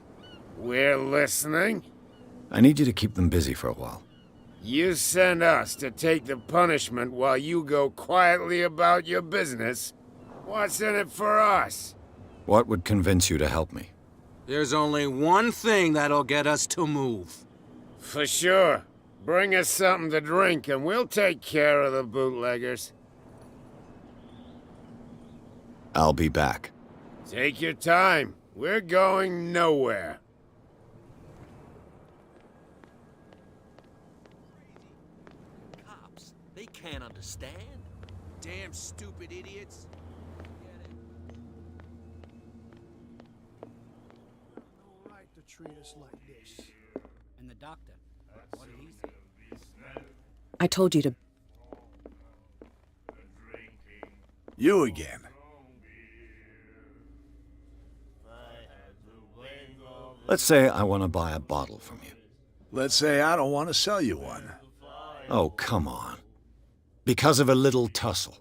We're listening. I need you to keep them busy for a while. You send us to take the punishment while you go quietly about your business. What's in it for us? What would convince you to help me? There's only one thing that'll get us to move. For sure. Bring us something to drink and we'll take care of the bootleggers. I'll be back. Take your time. We're going nowhere. Cops, they can't understand. Damn stupid idiots. No right to treat us like this. And the doctor, what did he say? I told you to. You again. Let's say I want to buy a bottle from you. Let's say I don't want to sell you one. Oh, come on. Because of a little tussle.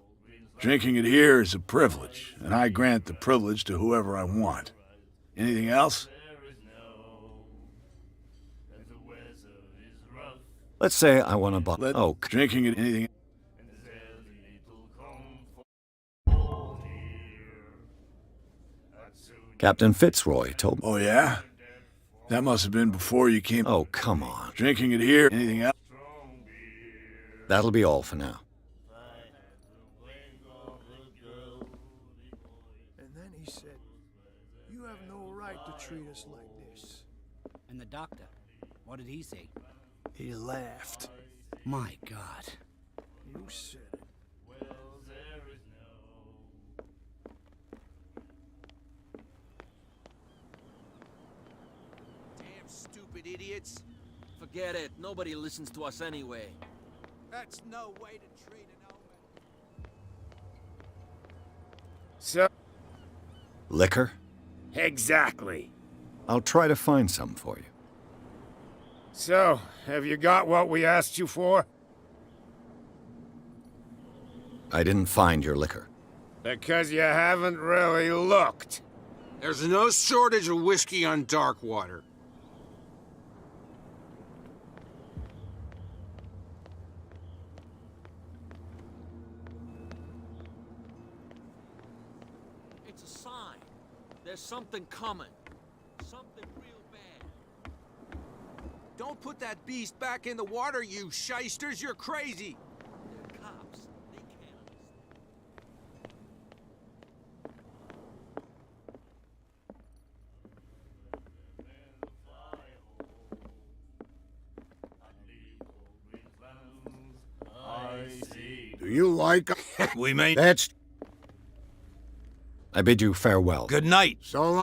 Drinking it here is a privilege, and I grant the privilege to whoever I want. Anything else? Let's say I want to buy... Drinking it... Anything... Captain Fitzroy told me... Oh, yeah? That must have been before you came... Oh, come on. Drinking it here... Anything else? That'll be all for now. And then he said, you have no right to treat us like this. And the doctor, what did he say? He laughed. My God. You said it. Damn stupid idiots. Forget it. Nobody listens to us anyway. That's no way to treat an omen. So... Liquor? Exactly. I'll try to find some for you. So, have you got what we asked you for? I didn't find your liquor. Because you haven't really looked. There's no shortage of whiskey on Darkwater. It's a sign. There's something coming. Something real bad. Don't put that beast back in the water, you shysters. You're crazy. They're cops. They can't understand. Do you like... We made... That's... I bid you farewell. Good night. So long.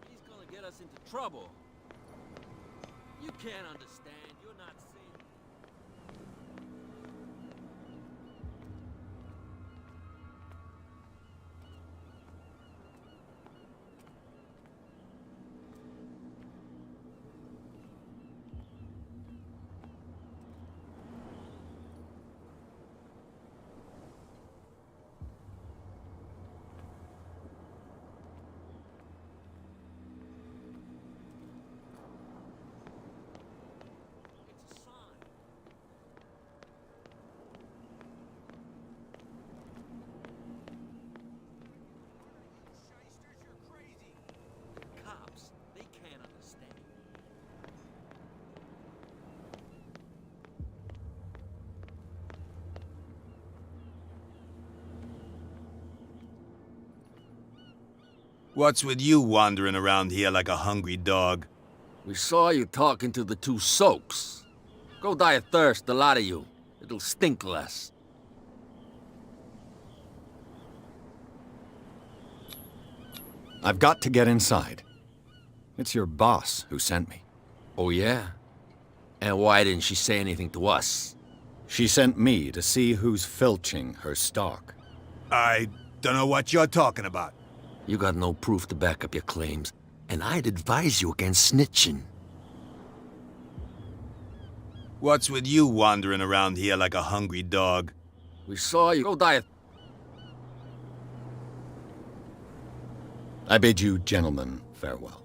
He's gonna get us into trouble. You can't understand. You're not seeing. It's a sign. What's with you wandering around here like a hungry dog? We saw you talking to the two soaks. Go die of thirst, the lot of you. It'll stink less. I've got to get inside. It's your boss who sent me. Oh, yeah? And why didn't she say anything to us? She sent me to see who's filching her stock. I don't know what you're talking about. You got no proof to back up your claims, and I'd advise you against snitching. What's with you wandering around here like a hungry dog? We saw you. Go die of... I bid you gentlemen farewell.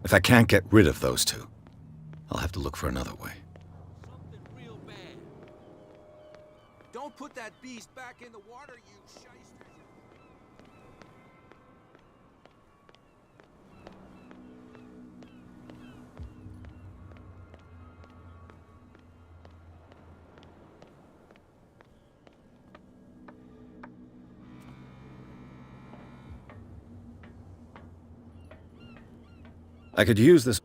If I can't get rid of those two, I'll have to look for another way. Something real bad. Don't put that beast back in the water, you shysters. I could use this.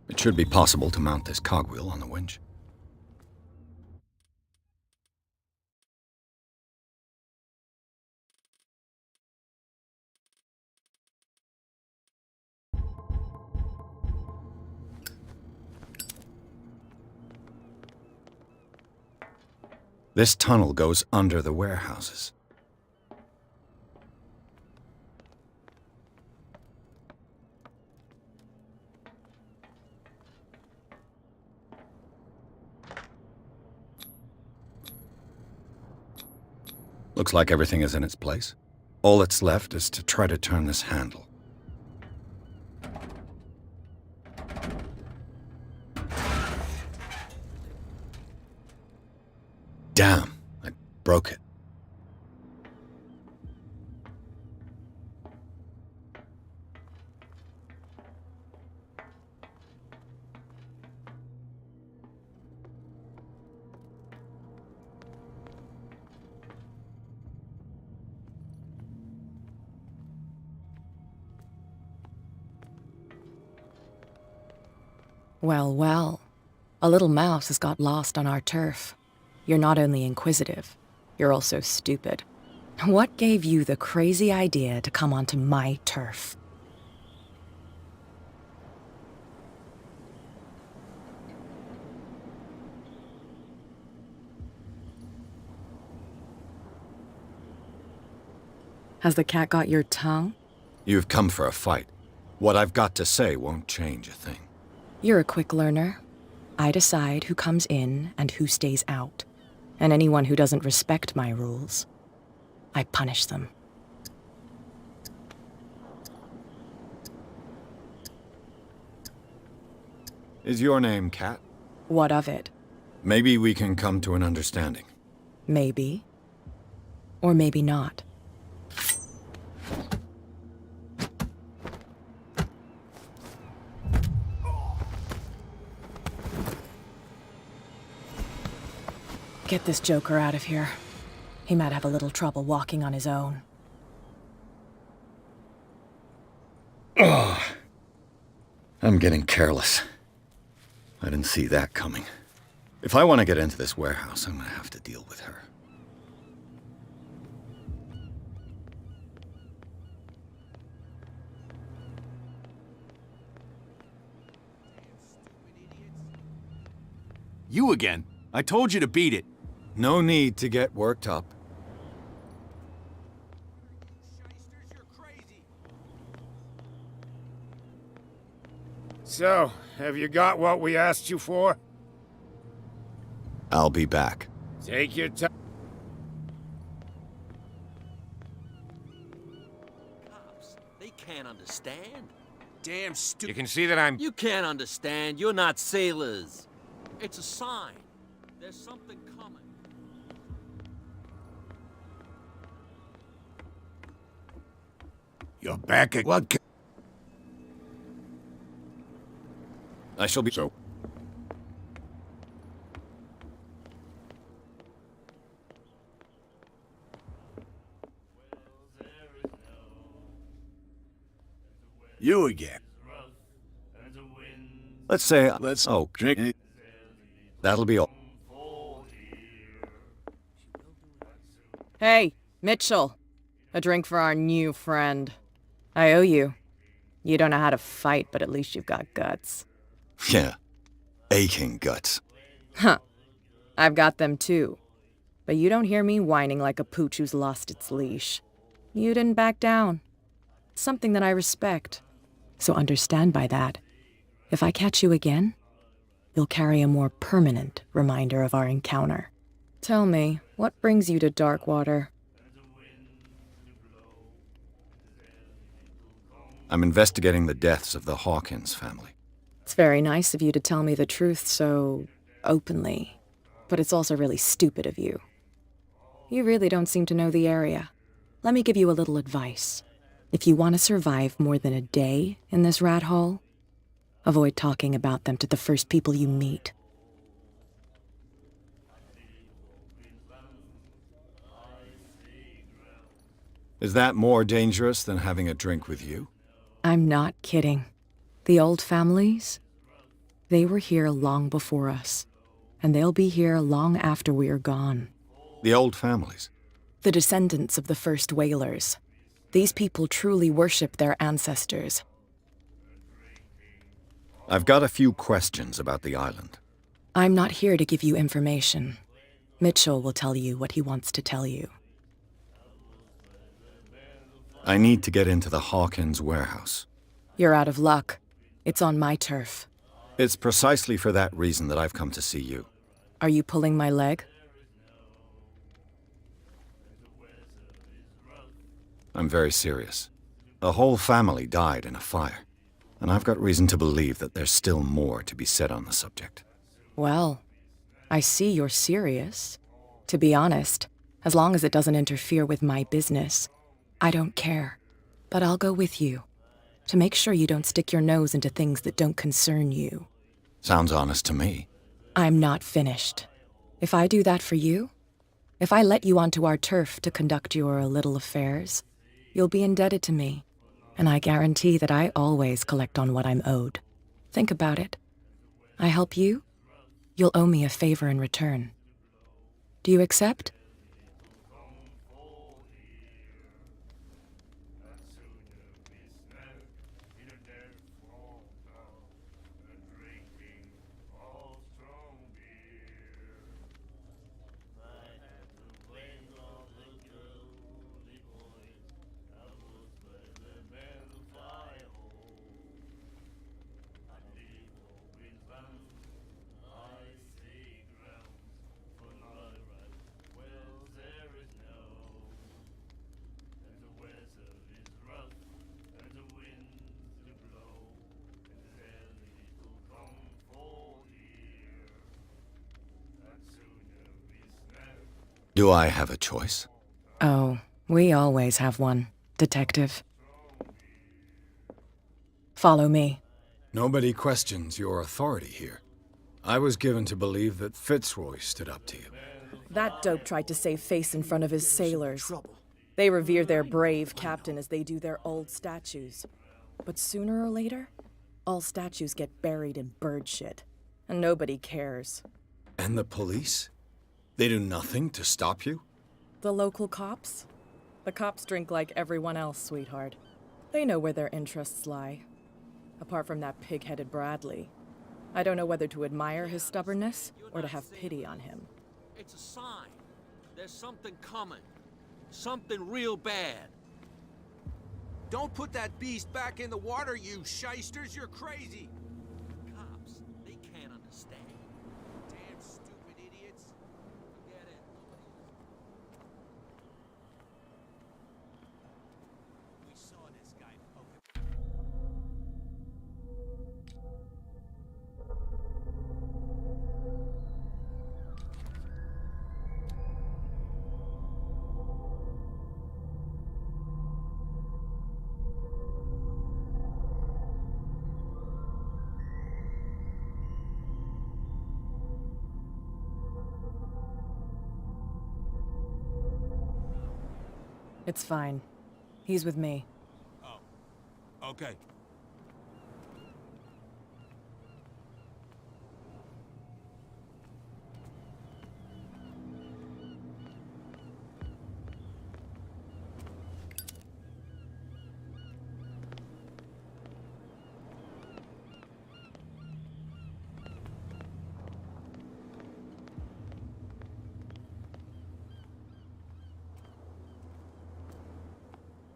It should be possible to mount this cogwheel on the winch. This tunnel goes under the warehouses. Looks like everything is in its place. All that's left is to try to turn this handle. Damn, I broke it. Well, well. A little mouse has got lost on our turf. You're not only inquisitive, you're also stupid. What gave you the crazy idea to come onto my turf? Has the cat got your tongue? You've come for a fight. What I've got to say won't change a thing. You're a quick learner. I decide who comes in and who stays out. And anyone who doesn't respect my rules, I punish them. Is your name Cat? What of it? Maybe we can come to an understanding. Maybe. Or maybe not. Get this joker out of here. He might have a little trouble walking on his own. Ugh. I'm getting careless. I didn't see that coming. If I want to get into this warehouse, I'm gonna have to deal with her. You again. I told you to beat it. No need to get worked up. So, have you got what we asked you for? I'll be back. Take your time. Cops, they can't understand. damn stupid. You can see that I'm... You can't understand. You're not sailors. It's a sign. There's something coming. You're back at what? I shall be... So. You again. Let's say... Let's Oh, drink. that'll be all. Hey, Mitchell. A drink for our new friend. I owe you. You don't know how to fight, but at least you've got guts. Yeah. Aching guts. Huh. I've got them too. But you don't hear me whining like a pooch who's lost its leash. You didn't back down. It's something that I respect. So understand by that, if I catch you again, you'll carry a more permanent reminder of our encounter. Tell me, what brings you to Darkwater? I'm investigating the deaths of the Hawkins family. It's very nice of you to tell me the truth so openly, but it's also really stupid of you. You really don't seem to know the area. Let me give you a little advice. If you want to survive more than a day in this rat hole, avoid talking about them to the first people you meet. Is that more dangerous than having a drink with you? I'm not kidding. The old families, they were here long before us, and they'll be here long after we are gone. The old families? The descendants of the first whalers. These people truly worship their ancestors. I've got a few questions about the island. I'm not here to give you information. Mitchell will tell you what he wants to tell you. I need to get into the Hawkins warehouse. You're out of luck. It's on my turf. It's precisely for that reason that I've come to see you. Are you pulling my leg? I'm very serious. A whole family died in a fire, and I've got reason to believe that there's still more to be said on the subject. Well, I see you're serious. To be honest, as long as it doesn't interfere with my business, I don't care. But I'll go with you, to make sure you don't stick your nose into things that don't concern you. Sounds honest to me. I'm not finished. If I do that for you, if I let you onto our turf to conduct your little affairs, you'll be indebted to me, and I guarantee that I always collect on what I'm owed. Think about it. I help you, you'll owe me a favor in return. Do you accept? Do I have a choice? Oh, we always have one, Detective. Follow me. Nobody questions your authority here. I was given to believe that Fitzroy stood up to you. That dope tried to save face in front of his sailors. They revere their brave captain as they do their old statues. But sooner or later, all statues get buried in bird shit, and nobody cares. And the police? They do nothing to stop you? The local cops? The cops drink like everyone else, sweetheart. They know where their interests lie. Apart from that pig-headed Bradley, I don't know whether to admire his stubbornness or to have pity on him. It's a sign. There's something coming. Something real bad. Don't put that beast back in the water, you shysters. You're crazy. Cops, they can't understand. Damn stupid idiots. Forget it. We saw this guy poke. It's fine. He's with me. Oh, okay.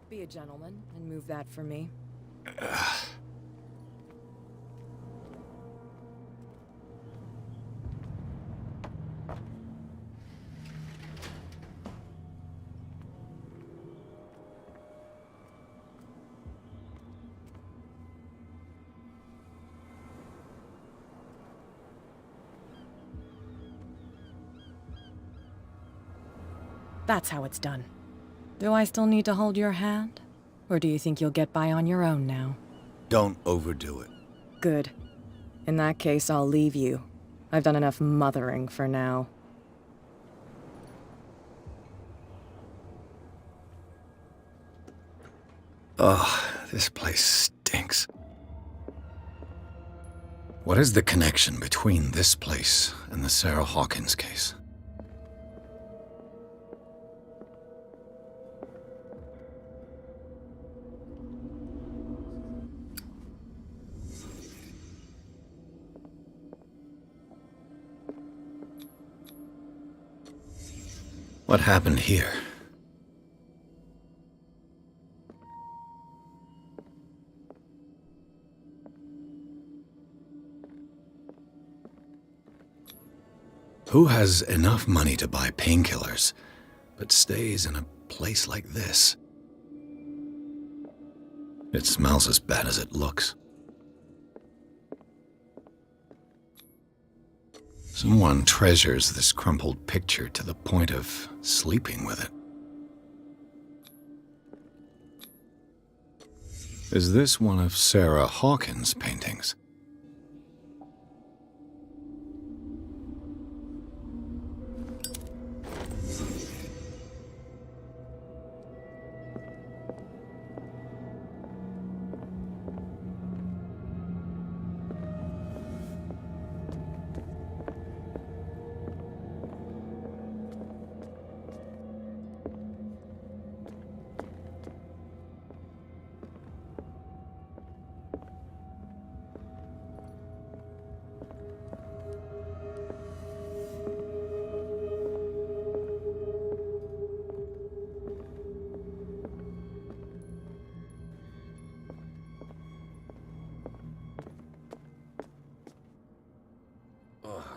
Be a gentleman and move that for me. That's how it's done. Do I still need to hold your hand? Or do you think you'll get by on your own now? Don't overdo it. Good. In that case, I'll leave you. I've done enough mothering for now. Ugh, this place stinks. What is the connection between this place and the Sarah Hawkins case? What happened here? Who has enough money to buy painkillers, but stays in a place like this? It smells as bad as it looks. Someone treasures this crumpled picture to the point of sleeping with it. Is this one of Sarah Hawkins' paintings?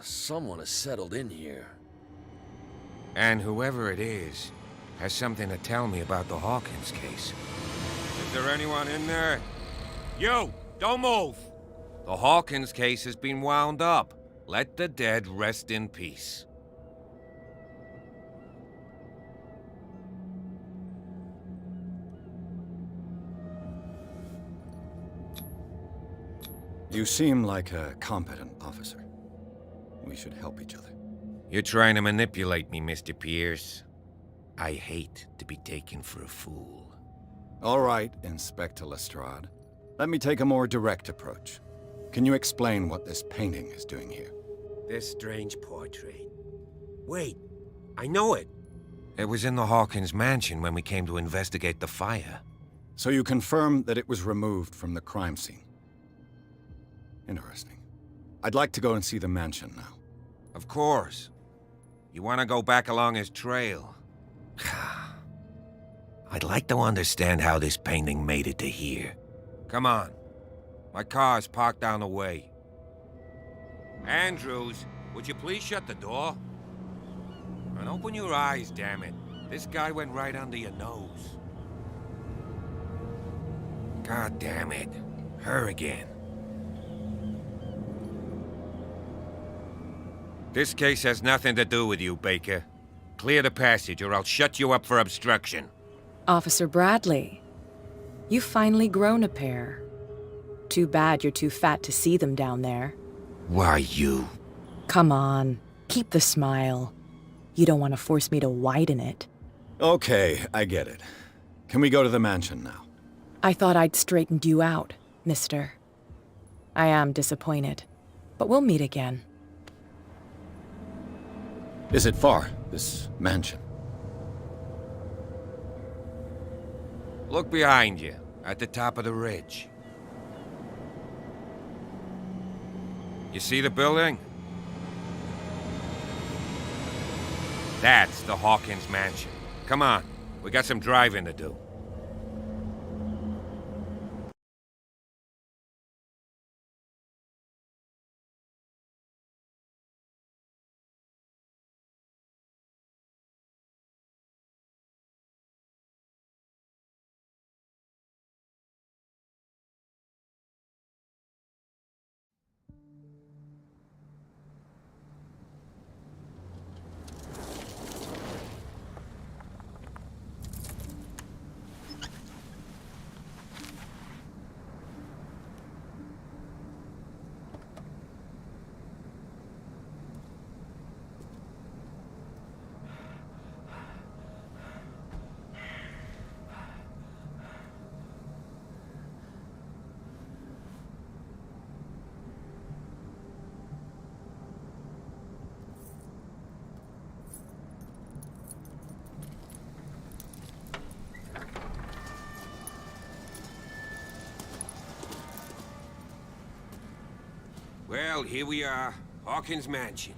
Someone has settled in here. And whoever it is has something to tell me about the Hawkins case. Is there anyone in there? You! Don't move! The Hawkins case has been wound up. Let the dead rest in peace. You seem like a competent officer. We should help each other. You're trying to manipulate me, Mr. Pierce. I hate to be taken for a fool. All right, Inspector Lestrade. Let me take a more direct approach. Can you explain what this painting is doing here? This strange portrait. Wait, I know it. It was in the Hawkins mansion when we came to investigate the fire. So you confirm that it was removed from the crime scene? Interesting. I'd like to go and see the mansion now. Of course. You want to go back along his trail? I'd like to understand how this painting made it to here. Come on. My car's parked down the way. Andrews, would you please shut the door? And open your eyes, damn it. This guy went right under your nose. God damn it. Her again. This case has nothing to do with you, Baker. Clear the passage or I'll shut you up for obstruction. Officer Bradley, you've finally grown a pair. Too bad you're too fat to see them down there. Why, you... Come on, keep the smile. You don't want to force me to widen it. Okay, I get it. Can we go to the mansion now? I thought I'd straightened you out, mister. I am disappointed, but we'll meet again. Is it far, this mansion? Look behind you, at the top of the ridge. You see the building? That's the Hawkins mansion. Come on, we got some driving to do. Well, here we are, Hawkins Mansion.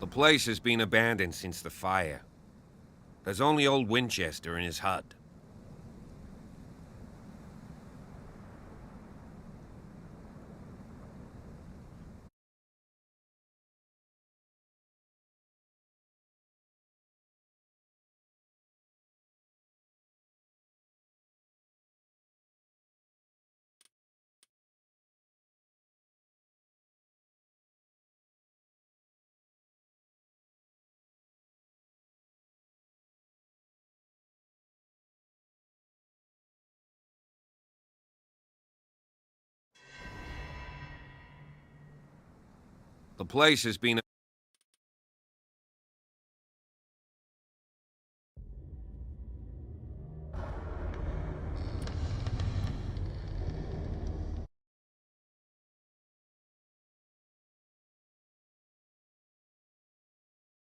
The place has been abandoned since the fire. There's only old Winchester in his hut. The place has been